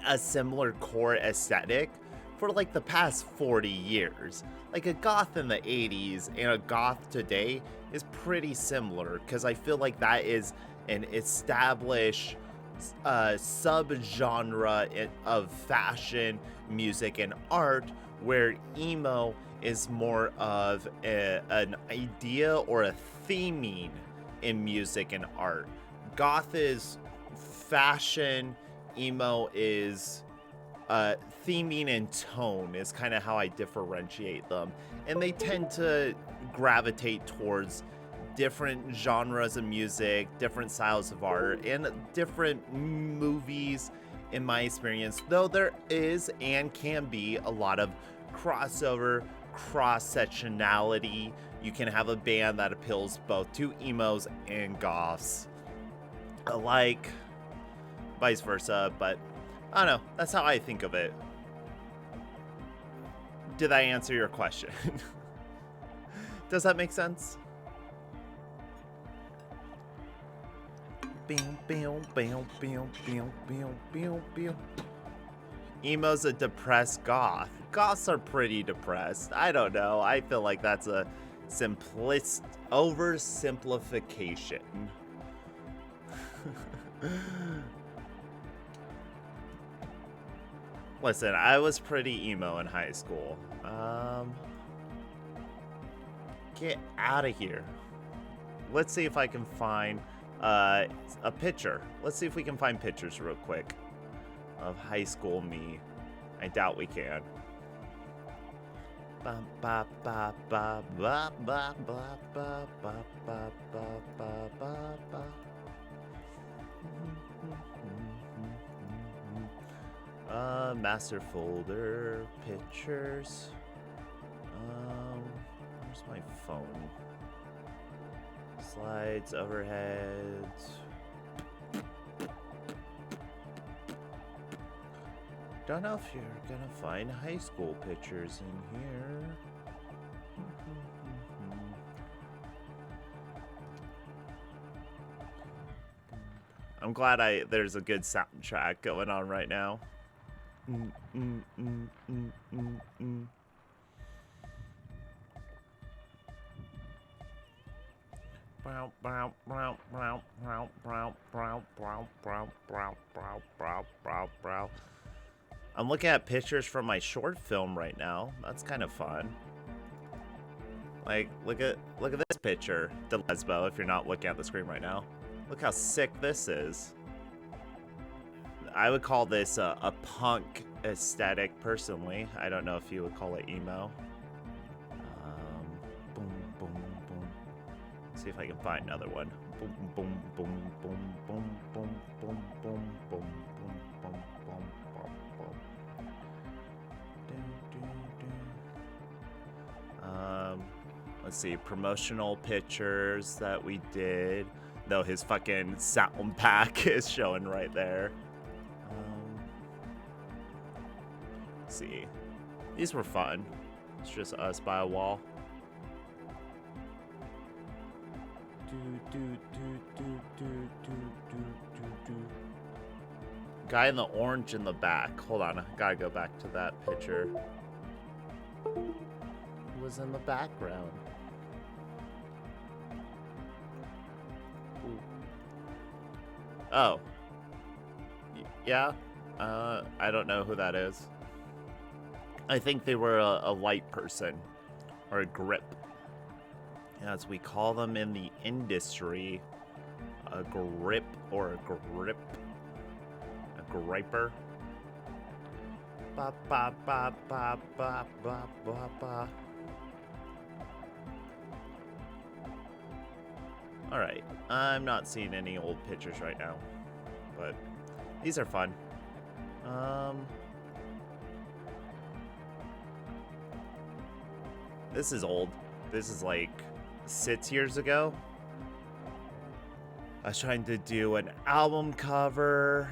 a similar core aesthetic for like the past 40 years. Like a goth in the 80s and a goth today is pretty similar, because I feel like that is an established subgenre of fashion, music, and art, where emo is more of an idea or a theming in music and art. Goth is fashion, emo is theming and tone is kind of how I differentiate them. And they tend to gravitate towards different genres of music, different styles of art, and different movies in my experience, though there is and can be a lot of crossover, cross-sectionality. You can have a band that appeals both to emos and goths, like vice versa, but I don't know, that's how I think of it. Did I answer your question? Does that make sense? Emo's a depressed goth. Goths are pretty depressed. I don't know. I feel like that's a oversimplification. Listen, I was pretty emo in high school. Get out of here. Let's see if I can find a picture. Let's see if we can find pictures real quick of high school me. I doubt we can. Master folder, pictures. Where's my phone? Slides, overheads. Don't know if you're gonna find high school pictures in here. I'm glad there's a good soundtrack going on right now. I'm looking at pictures from my short film right now. That's kind of fun. Like, look at this picture, the Lesbo, if you're not looking at the screen right now. Look how sick this is. I would call this a punk aesthetic, personally. I don't know if you would call it emo. Boom, boom, boom. Let's see if I can find another one. Boom, boom, boom, boom, boom, boom, boom, boom, boom, boom, boom, boom, boom, boom. Let's see, promotional pictures that we did. Though his fucking sound pack is showing right there. Let's see. These were fun. It's just us by a wall. Guy in the orange in the back. Hold on, I gotta go back to that picture. Who was in the background? Ooh. Oh. Yeah? I don't know who that is. I think they were a light person. Or a grip. As we call them in the industry. A grip or a grip. A griper. Ba ba ba ba ba ba ba ba. Alright, I'm not seeing any old pictures right now, but these are fun. This is old. This is like 6 years ago. I was trying to do an album cover.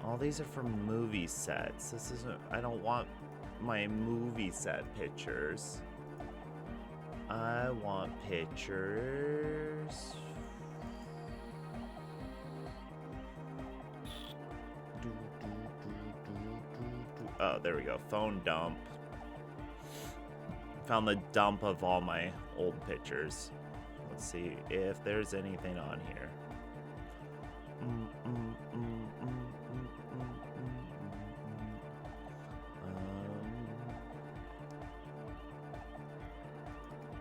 All these are from movie sets. This isn't, I don't want my movie set pictures. I want pictures Oh, there we go. Phone dump. Found the dump of all my old pictures. Let's see if there's anything on here.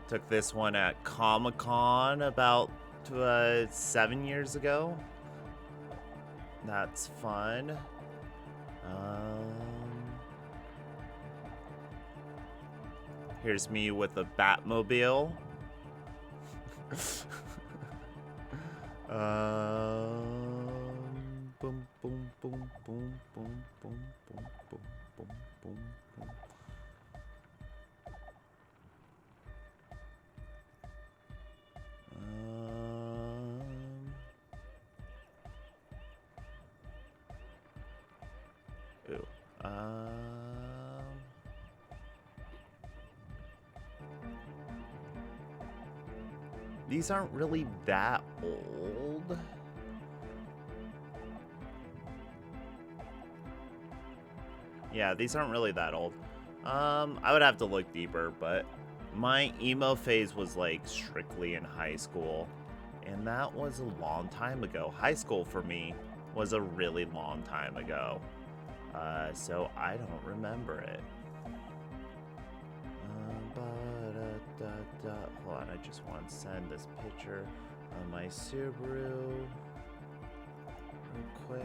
Took this one at Comic-Con about 7 years ago. That's fun. Here's me with a Batmobile. Boom, boom, boom, boom, boom, boom, boom, boom, boom, boom, boom. These aren't really that old. Yeah, these aren't really that old. I would have to look deeper, but my emo phase was like strictly in high school, and that was a long time ago. High school for me was a really long time ago, so I don't remember it. Hold on, I just want to send this picture of my Subaru real quick.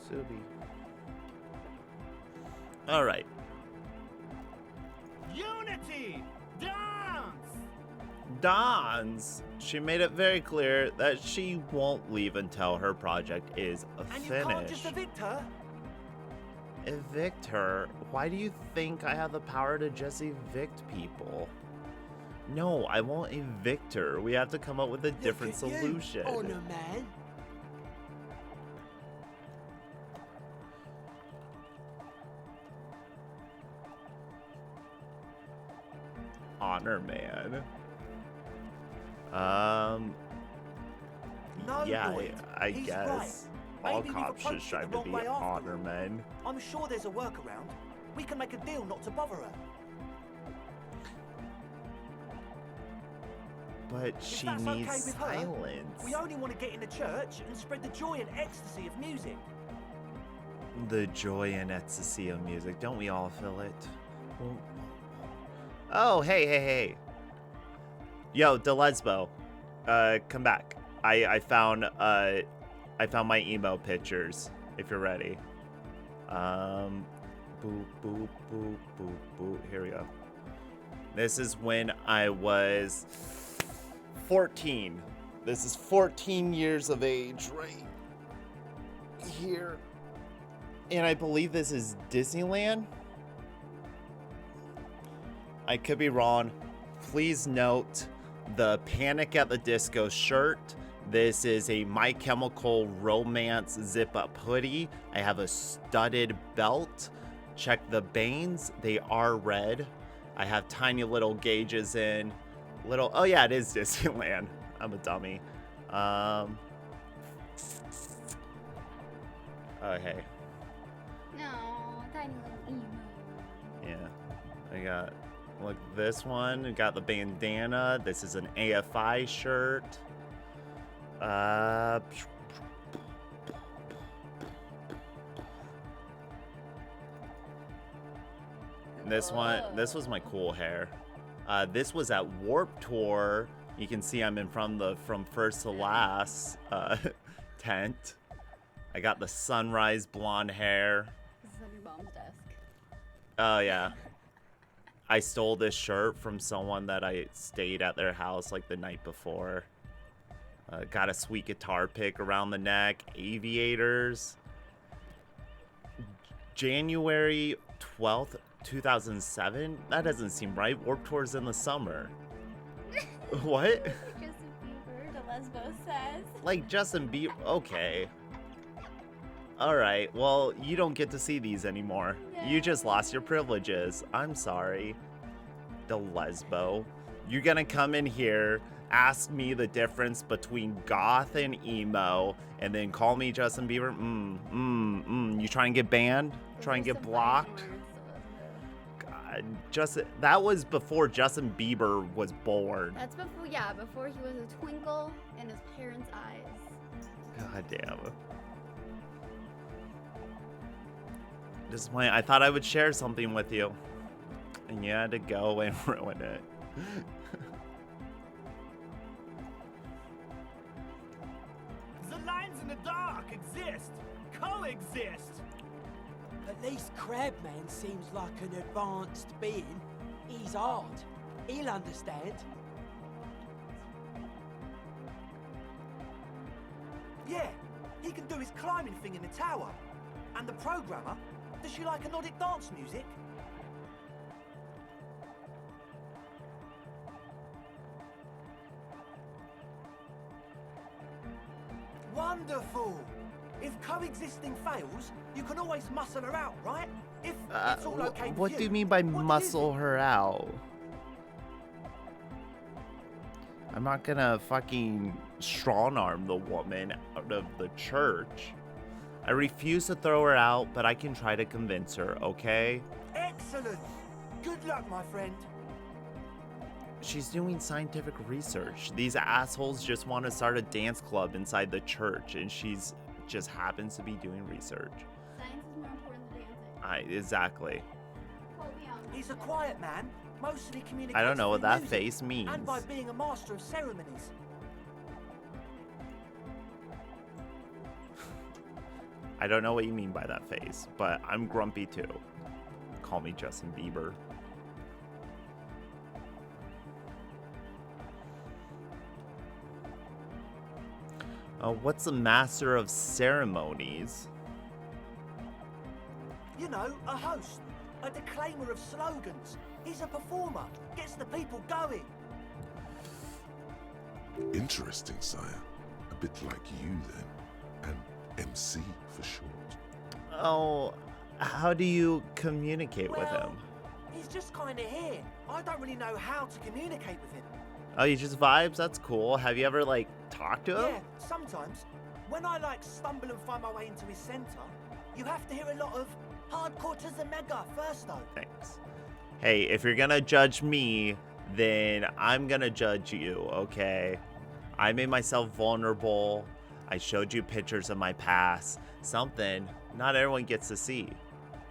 Subi. All right. Unity! Dance! Dance! She made it very clear that she won't leave until her project is finished. And you can't just evict her? Evict her? Why do you think I have the power to just evict people? No, I won't evict her. We have to come up with a different solution. Oh no, man. Honor man. No, yeah, Lloyd. I He's guess right. all Maybe cops we've should strive approached to it be the wrong way after honor all. men. I'm sure there's a workaround. We can make a deal not to bother her. But If she that's needs okay with her, silence. we only want to get in the church and spread the joy and ecstasy of music. The joy and ecstasy of music. Don't we all feel it? Oh, hey. Yo, DeLesbo. Come back. I found my emo pictures, if you're ready. Boop, boop, boop, boop, boop. Here we go. This is when I was 14. This is 14 years of age right here. And I believe this is Disneyland. I could be wrong. Please note the Panic at the Disco shirt. This is a My Chemical Romance zip-up hoodie. I have a studded belt. Check the veins. They are red. I have tiny little gauges in. Oh yeah, it is Disneyland. I'm a dummy. Oh, hey. No, tiny little emo. Yeah. I got, look, this one. I got the bandana. This is an AFI shirt. This was my cool hair. This was at Warp Tour. You can see I'm in from first to last tent. I got the sunrise blonde hair. This is on your mom's desk. Oh yeah. I stole this shirt from someone that I stayed at their house like the night before. Got a sweet guitar pick around the neck. Aviators. January 12th, 2007? That doesn't seem right. Warped Tour's in the summer. What? Justin Bieber, the Lesbo says. Like Justin Bieber? Okay. Alright, well, you don't get to see these anymore. You just lost your privileges. I'm sorry. The Lesbo. You're gonna come in here, ask me the difference between goth and emo, and then call me Justin Bieber. You try and get banned? Try and get blocked? God, that was before Justin Bieber was born. That's before, yeah, before he was a twinkle in his parents' eyes. God damn. Disappointed. I thought I would share something with you, and you had to go and ruin it. The lines in the dark exist, coexist. At least Crabman seems like an advanced being. He's hard. He'll understand. Yeah, he can do his climbing thing in the tower. And the programmer, does she like Nordic dance music? Wonderful! If coexisting fails, you can always muscle her out, right? If it's all okay what with do you mean by muscle her out? I'm not gonna fucking strong arm the woman out of the church. I refuse to throw her out, but I can try to convince her, okay? Excellent! Good luck, my friend. She's doing scientific research. These assholes just want to start a dance club inside the church, and she's just happens to be doing research. Science is more important than dancing. Exactly. He's a quiet man, mostly communicates I don't know what through that music, face means. and by being a master of ceremonies. I don't know what you mean by that face, but I'm grumpy too. Call me Justin Bieber. What's a master of ceremonies? You know, a host, a declaimer of slogans. He's a performer, gets the people going. Interesting, sire. A bit like you, then. An MC for short. Oh, how do you communicate with him? He's just kind of here. I don't really know how to communicate with him. Oh, he just vibes? That's cool. Have you ever, like, talked to him? Yeah, sometimes. When I, stumble and find my way into his center, you have to hear a lot of hardcore to the mega first, though. Thanks. Hey, if you're gonna judge me, then I'm gonna judge you, okay? I made myself vulnerable. I showed you pictures of my past. Something not everyone gets to see.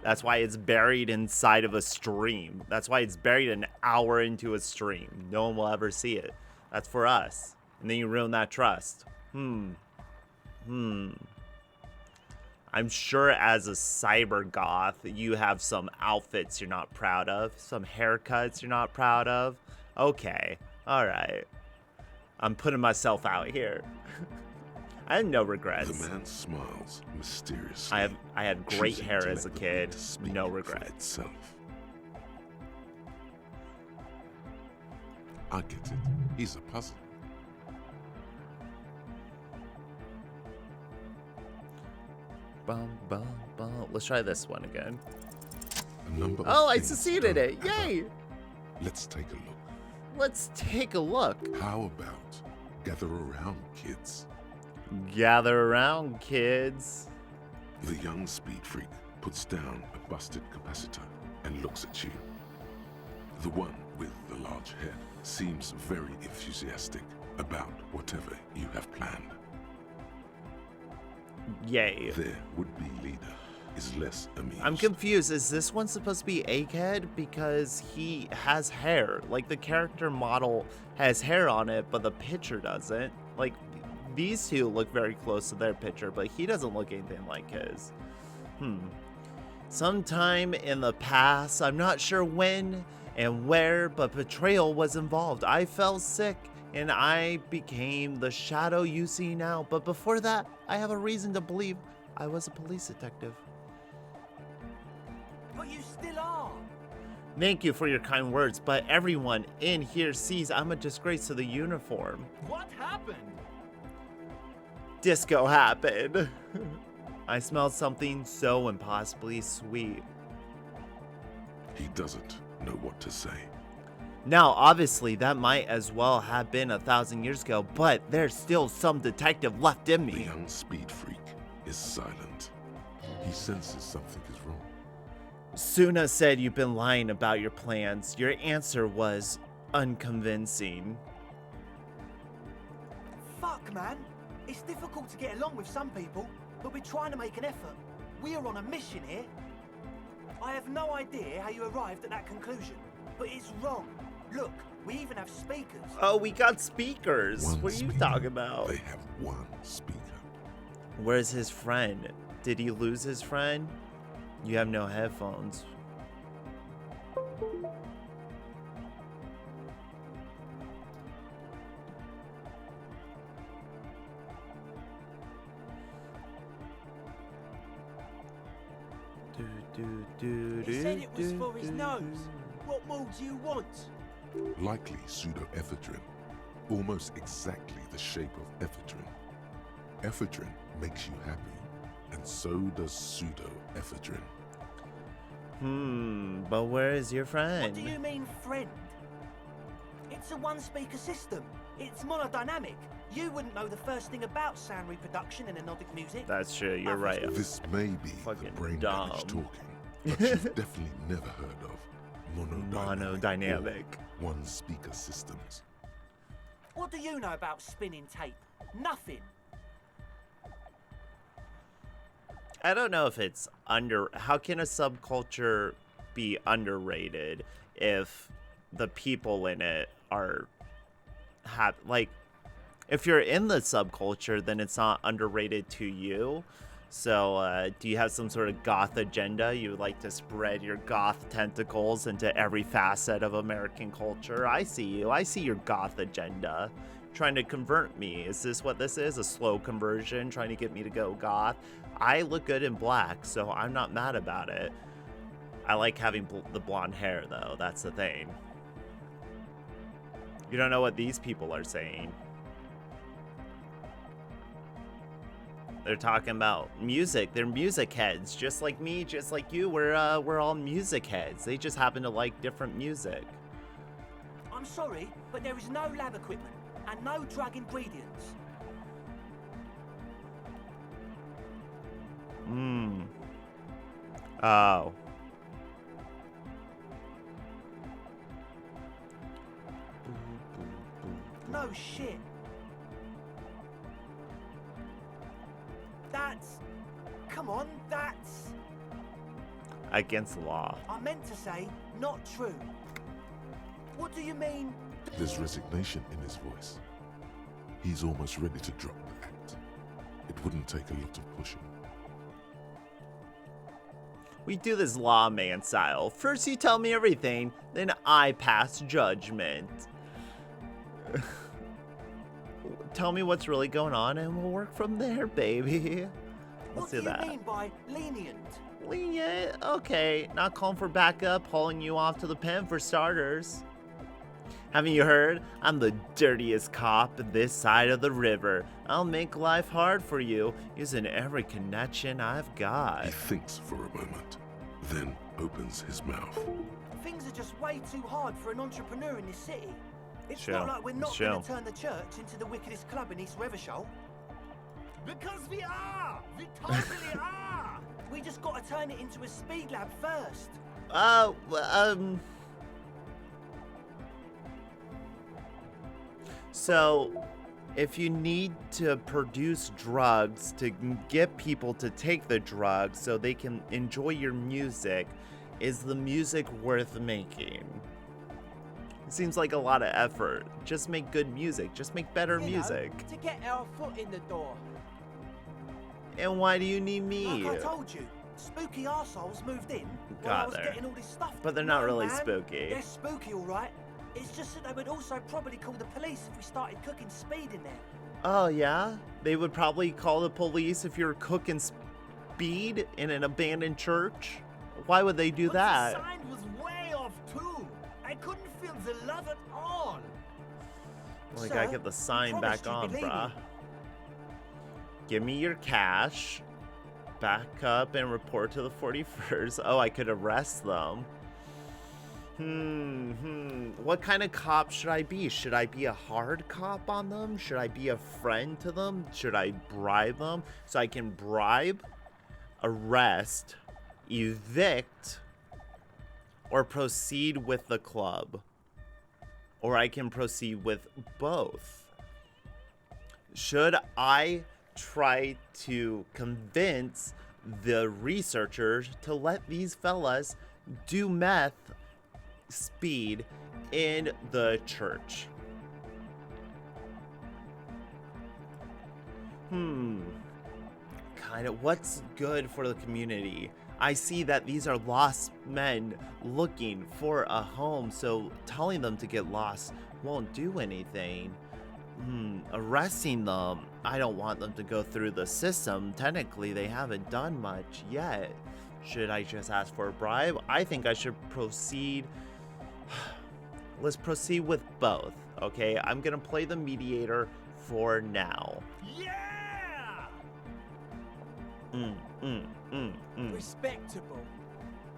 That's why it's buried inside of a stream. That's why it's buried an hour into a stream. No one will ever see it. That's for us. And then you ruin that trust. I'm sure as a cyber goth, you have some outfits you're not proud of. Some haircuts you're not proud of. Okay. Alright. I'm putting myself out here. I have no regrets. The man smiles mysteriously. I had great hair as a kid. No regrets. Itself. I get it. He's a puzzle. Let's try this one again. Oh, I succeeded it. Yay! Let's take a look. Let's take a look. How about gather around, kids? Gather around, kids. The young speed freak puts down a busted capacitor and looks at you. The one with the large head seems very enthusiastic about whatever you have planned. Yay. Their would-be leader is less amused. I'm confused. Is this one supposed to be Egghead? Because he has hair. Like, the character model has hair on it, but the picture doesn't. Like, these two look very close to their picture, but he doesn't look anything like his. Sometime in the past, I'm not sure when and where, but betrayal was involved. I fell sick, and I became the shadow you see now. But before that, I have a reason to believe I was a police detective. But you still are. Thank you for your kind words, but everyone in here sees I'm a disgrace to the uniform. What happened? Disco happened. I smelled something so impossibly sweet. He doesn't know what to say. Now, obviously, that might as well have been 1,000 years ago, but there's still some detective left in The me. young speed freak is silent. He senses something is wrong. Soona said you've been lying about your plans. Your answer was unconvincing. Fuck, man. It's difficult to get along with some people, but we're trying to make an effort. We're on a mission here. I have no idea how you arrived at that conclusion, but it's wrong. Look, we even have speakers. Oh, we got speakers. One What are you speaker. talking about? They have one speaker. Where's his friend? Did he lose his friend? You have no headphones. He said it was for his nose. What more do you want? Likely pseudoephedrine. Almost exactly the shape of ephedrine. Ephedrine makes you happy, and so does pseudoephedrine. But where is your friend? What do you mean, friend? It's a one-speaker system. It's monodynamic. You wouldn't know the first thing about sound reproduction in anodic music. That's true, you're right. This may be Fucking the brain dumb. damage talking, but you've definitely never heard of Monodynamic. or one-speaker systems. What do you know about spinning tape? Nothing. I don't know if it's how can a subculture be underrated if the people in it are like, if you're in the subculture, then it's not underrated to you. So do you have some sort of goth agenda? You would like to spread your goth tentacles into every facet of American culture? I see you. I see your goth agenda. Trying to convert me. Is this what this is? A slow conversion? Trying to get me to go goth? I look good in black, so I'm not mad about it. I like having the blonde hair, though. That's the thing. You don't know what these people are saying. They're talking about music. They're music heads, just like me, just like you. We're all music heads. They just happen to like different music. I'm sorry, but there is no lab equipment and no drug ingredients. Oh. No shit. Come on, that's... Against the law. I meant to say, not true. What do you mean? There's resignation in his voice. He's almost ready to drop the act. It wouldn't take a lot of pushing. We do this lawman style. First you tell me everything, then I pass judgment. Tell me what's really going on and we'll work from there, baby. Let's do that. What do you mean by lenient? Lenient? Okay, not calling for backup, hauling you off to the pen for starters. Haven't you heard? I'm the dirtiest cop this side of the river. I'll make life hard for you, using every connection I've got. He thinks for a moment, then opens his mouth. Things are just way too hard for an entrepreneur in this city. It's Sure, not like we're not sure. going to turn the church into the wickedest club in East Revershoal. Because we are! We totally are! We just got to turn it into a speed lab first. So, if you need to produce drugs to get people to take the drugs so they can enjoy your music, is the music worth making? It seems like a lot of effort. Just make good music. Just make better music. To get our foot in the door. And why do you need me? Like I told you, spooky arseholes moved in while I Got was there. getting all this stuff. But they're not No, really man, spooky. They're spooky, all right. It's just that they would also probably call the police if we started cooking speed in there. Oh, yeah? They would probably call the police if you're cooking speed in an abandoned church? Why would they do But that? the sign was way off, too. I couldn't feel the love at all. Well, I Sir, gotta get the sign promised back you'd on, be bruh. lenient. Give me your cash. Back up and report to the 41st. Oh, I could arrest them. What kind of cop should I be? Should I be a hard cop on them? Should I be a friend to them? Should I bribe them? So I can bribe, arrest, evict, or proceed with the club. Or I can proceed with both. Should I try to convince the researchers to let these fellas do meth speed in the church? Kind of what's good for the community? I see that these are lost men looking for a home, so telling them to get lost won't do anything. Arresting them, I don't want them to go through the system. Technically, they haven't done much yet. Should I just ask for a bribe? I think I should proceed. Let's proceed with both, okay? I'm gonna play the mediator for now. Yeah! Respectable.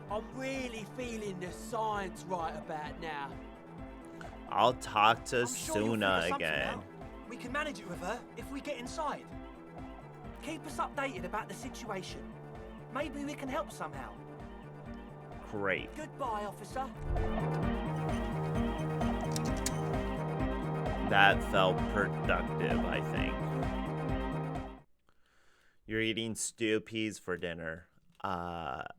I'm really feeling the science right about now. I'll talk to I'm sure you'll figure Soona something again. out. We can manage it with her if we get inside. Keep us updated about the situation. Maybe we can help somehow. Great. Goodbye, officer. That felt productive, I think. You're eating stew peas for dinner. That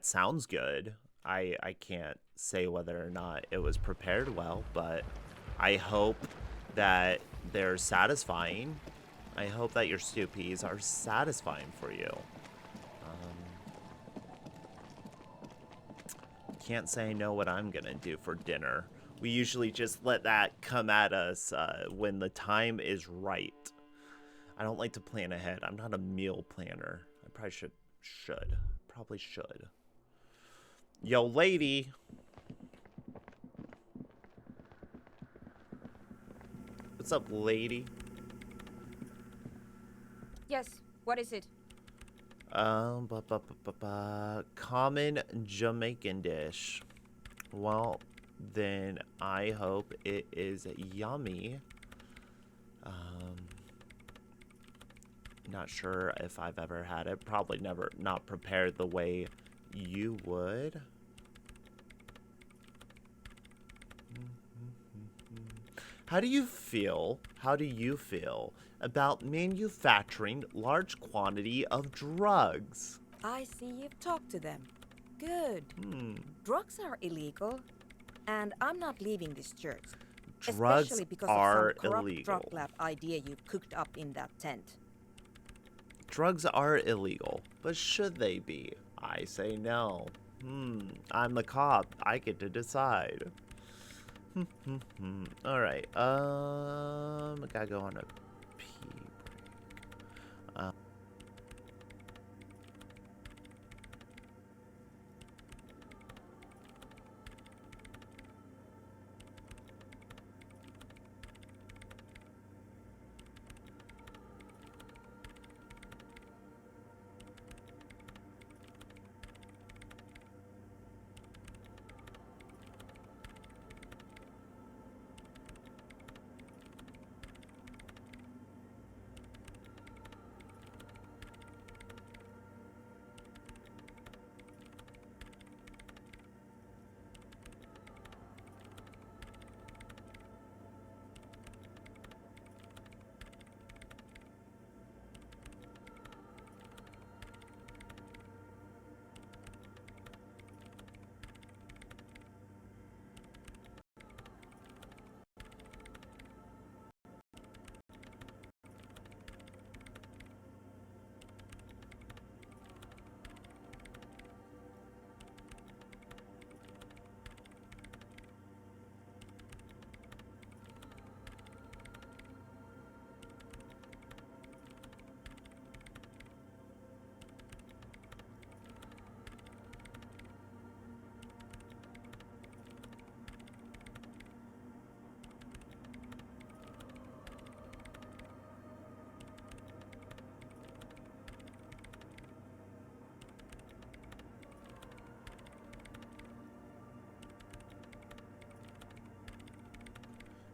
sounds good. I can't say whether or not it was prepared well, but I hope that they're satisfying. I hope that your stew peas are satisfying for you. Can't say I know what I'm gonna do for dinner. We usually just let that come at us when the time is right. I don't like to plan ahead. I'm not a meal planner. I probably should. Probably should. Yo, lady. What's up, lady? Yes, what is it? Common Jamaican dish. Well, then I hope it is yummy. Not sure if I've ever had it. Probably never. Not prepared the way you would. How do you feel about manufacturing large quantity of drugs? I see you've talked to them. Good. Drugs are illegal, and I'm not leaving this church. Drugs Especially because are of some corrupt illegal. drug lab idea you cooked up in that tent. Drugs are illegal, but should they be? I say no. I'm the cop. I get to decide. All right. I gotta go on a pee break.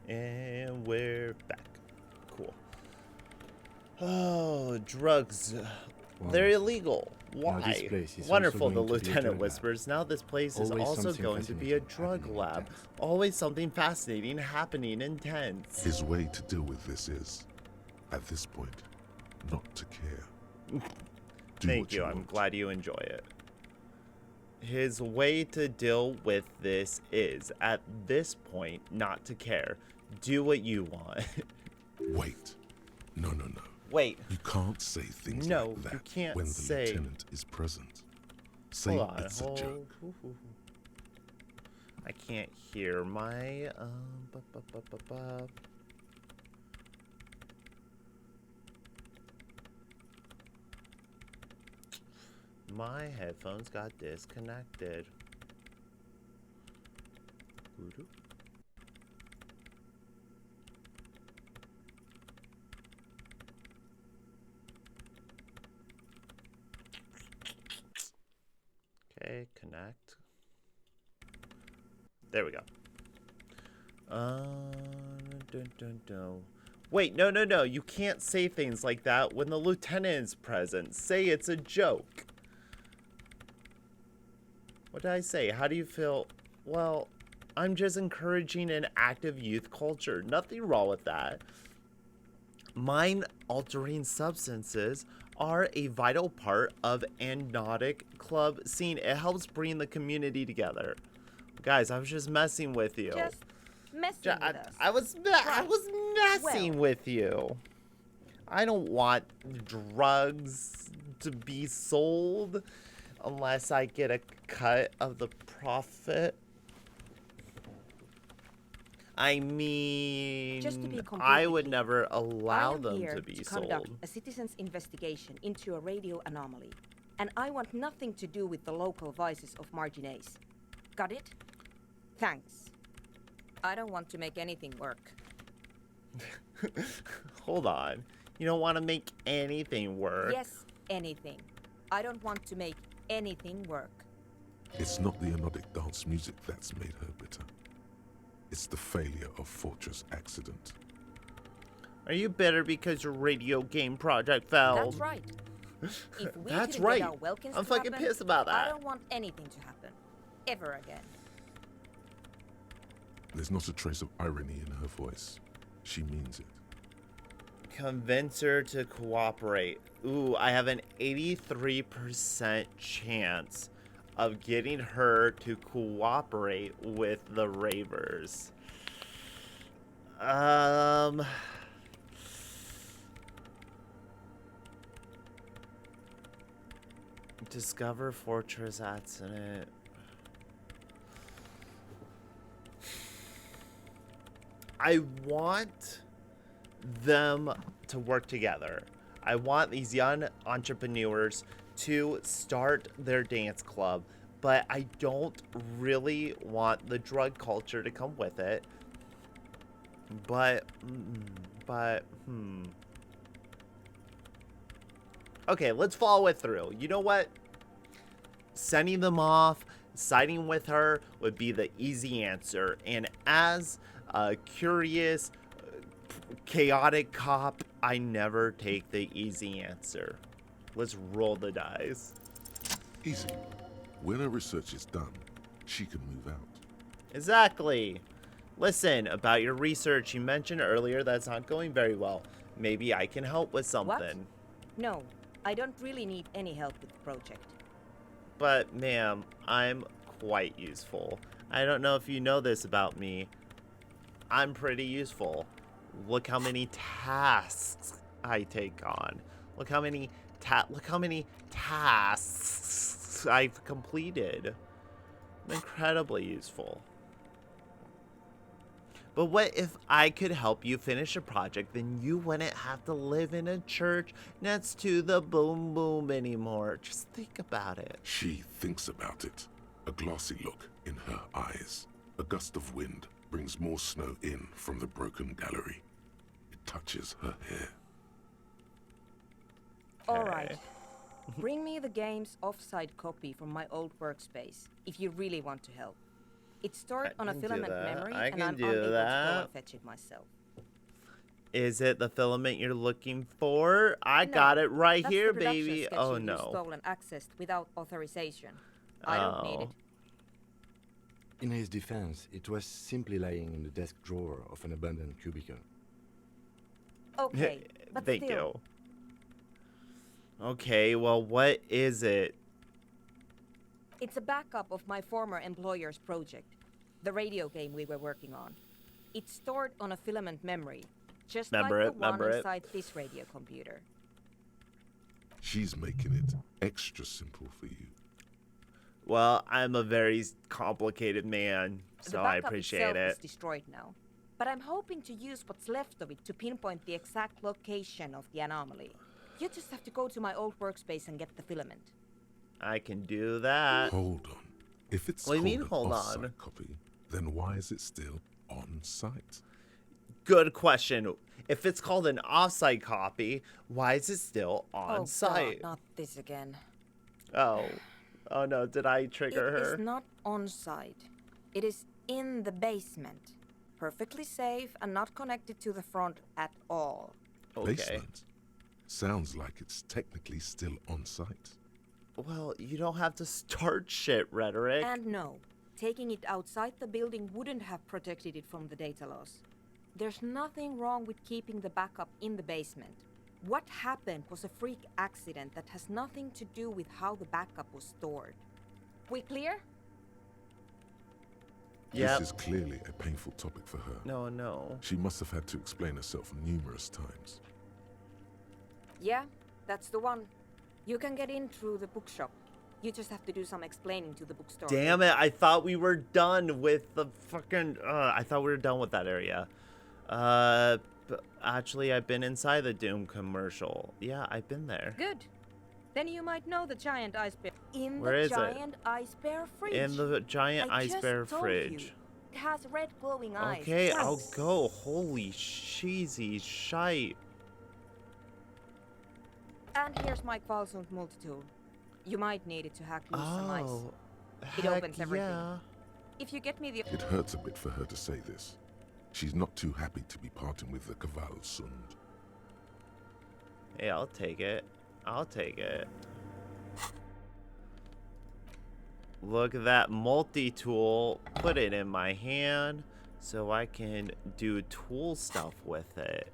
And we're back. Cool. Oh, drugs. They're illegal. Why? Wonderful, the lieutenant whispers. Now this place is also going to be a drug lab. Always something fascinating happening intense. His way to deal with this is, at this point, not to care. Thank you. I'm glad you enjoy it. His way to deal with this is, at this point, not to care. Do what you want. Wait. No. Wait. You can't say things like that you can't when the say... lieutenant is present. Say it's a joke. I can't hear my... My headphones got disconnected. Okay, connect. There we go. Wait, no. You can't say things like that when the lieutenant is present. Say it's a joke. What did I say? How do you feel? Well, I'm just encouraging an active youth culture. Nothing wrong with that. Mind-altering substances are a vital part of Anodic Club scene. It helps bring the community together. Guys, I was just messing with you. Just messing with us. I was messing with you. I don't want drugs to be sold unless I get a cut of the profit. I mean, I would never allow them to be sold. Conduct a citizen's investigation into a radio anomaly, and I want nothing to do with the local vices of marginates. Got it? Thanks. I don't want to make anything work. Hold on. You don't want to make anything work? Yes, anything. I don't want to make anything work. It's not the anodic dance music that's made her bitter. It's the failure of Fortress Accident. Are you bitter because your radio game project failed? That's right. If we That's get right. our Welkins I'm to fucking happen, pissed about that. I don't want anything to happen. Ever again. There's not a trace of irony in her voice. She means it. Convince her to cooperate. Ooh, I have an 83% chance of getting her to cooperate with the ravers. Discover Fortress Accident. I want them to work together. I want these young entrepreneurs to start their dance club, but I don't really want the drug culture to come with it. But okay, let's follow it through. You know what? Sending them off, siding with her would be the easy answer. And as a curious, chaotic cop, I never take the easy answer. Let's roll the dice. Easy. When her research is done, she can move out. Exactly. Listen, about your research, you mentioned earlier that's not going very well. Maybe I can help with something. What? No, I don't really need any help with the project. But, ma'am, I'm quite useful. I don't know if you know this about me. I'm pretty useful. Look how many tasks I take on. Look how many tasks I've completed. I'm incredibly useful. But what if I could help you finish a project, then you wouldn't have to live in a church next to the boom boom anymore. Just think about it. She thinks about it. A glassy look in her eyes. A gust of wind brings more snow in from the broken gallery. It touches her hair. All right. Bring me the game's off-site copy from my old workspace, if you really want to help. It's stored on a can do filament that. memory, I and can I'm do unable to go that. and fetch it myself. Is it the filament you're looking for? I No, got it right that's here, the production baby. schedule Oh you no. stole and accessed without authorization. I don't need it. In his defense, it was simply lying in the desk drawer of an abandoned cubicle. Okay, but Thank still. you. Okay, well, what is it? It's a backup of my former employer's project, the radio game we were working on. It's stored on a filament memory, just like the one inside this radio computer. She's making it extra simple for you. Well, I'm a very complicated man, so I appreciate it. The backup it. itself is destroyed now, but I'm hoping to use what's left of it to pinpoint the exact location of the anomaly. You just have to go to my old workspace and get the filament. I can do that. Hold on. If it's What do you called mean, hold an on? off-site copy, then why is it still on site? Good question. If it's called an off-site copy, why is it still on site? God, not this again. Oh no, did I trigger her? It is not on site. It is in the basement. Perfectly safe and not connected to the front at all. Okay. Basement? Sounds like it's technically still on site. Well, you don't have to start shit, Rhetoric. And no, taking it outside the building wouldn't have protected it from the data loss. There's nothing wrong with keeping the backup in the basement. What happened was a freak accident that has nothing to do with how the backup was stored. We clear? Yep. This is clearly a painful topic for her. No. She must have had to explain herself numerous times. Yeah, that's the one. You can get in through the bookshop. You just have to do some explaining to the bookstore. Damn it, I thought we were done with the fucking... I thought we were done with that area. But actually, I've been inside the Doom commercial. Yeah, I've been there. Good. Then you might know the giant ice bear. Where is it? Giant ice bear fridge. In the giant I ice just bear told fridge. You. It has red glowing eyes. Okay, Yes. I'll go. Holy cheesy shite. And here's my Qualsund multi-tool. You might need it to hack loose some ice. Oh, It heck opens everything. yeah. If you get me the... It hurts a bit for her to say this. She's not too happy to be parting with the Qualsund. Hey, I'll take it. I'll take it. Look at that multi-tool. Put it in my hand so I can do tool stuff with it.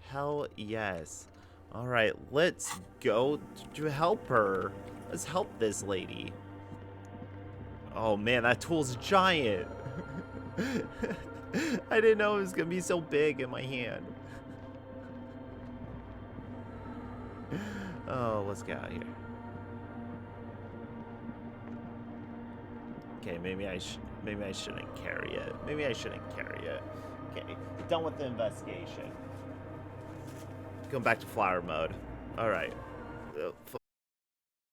Hell yes. All right, let's go to help her. Let's help this lady. Oh man, that tool's giant. I didn't know it was gonna be so big in my hand. Oh, let's get out of here. Okay, maybe I shouldn't carry it. Maybe I shouldn't carry it. Okay, done with the investigation. Going back to flower mode. All right.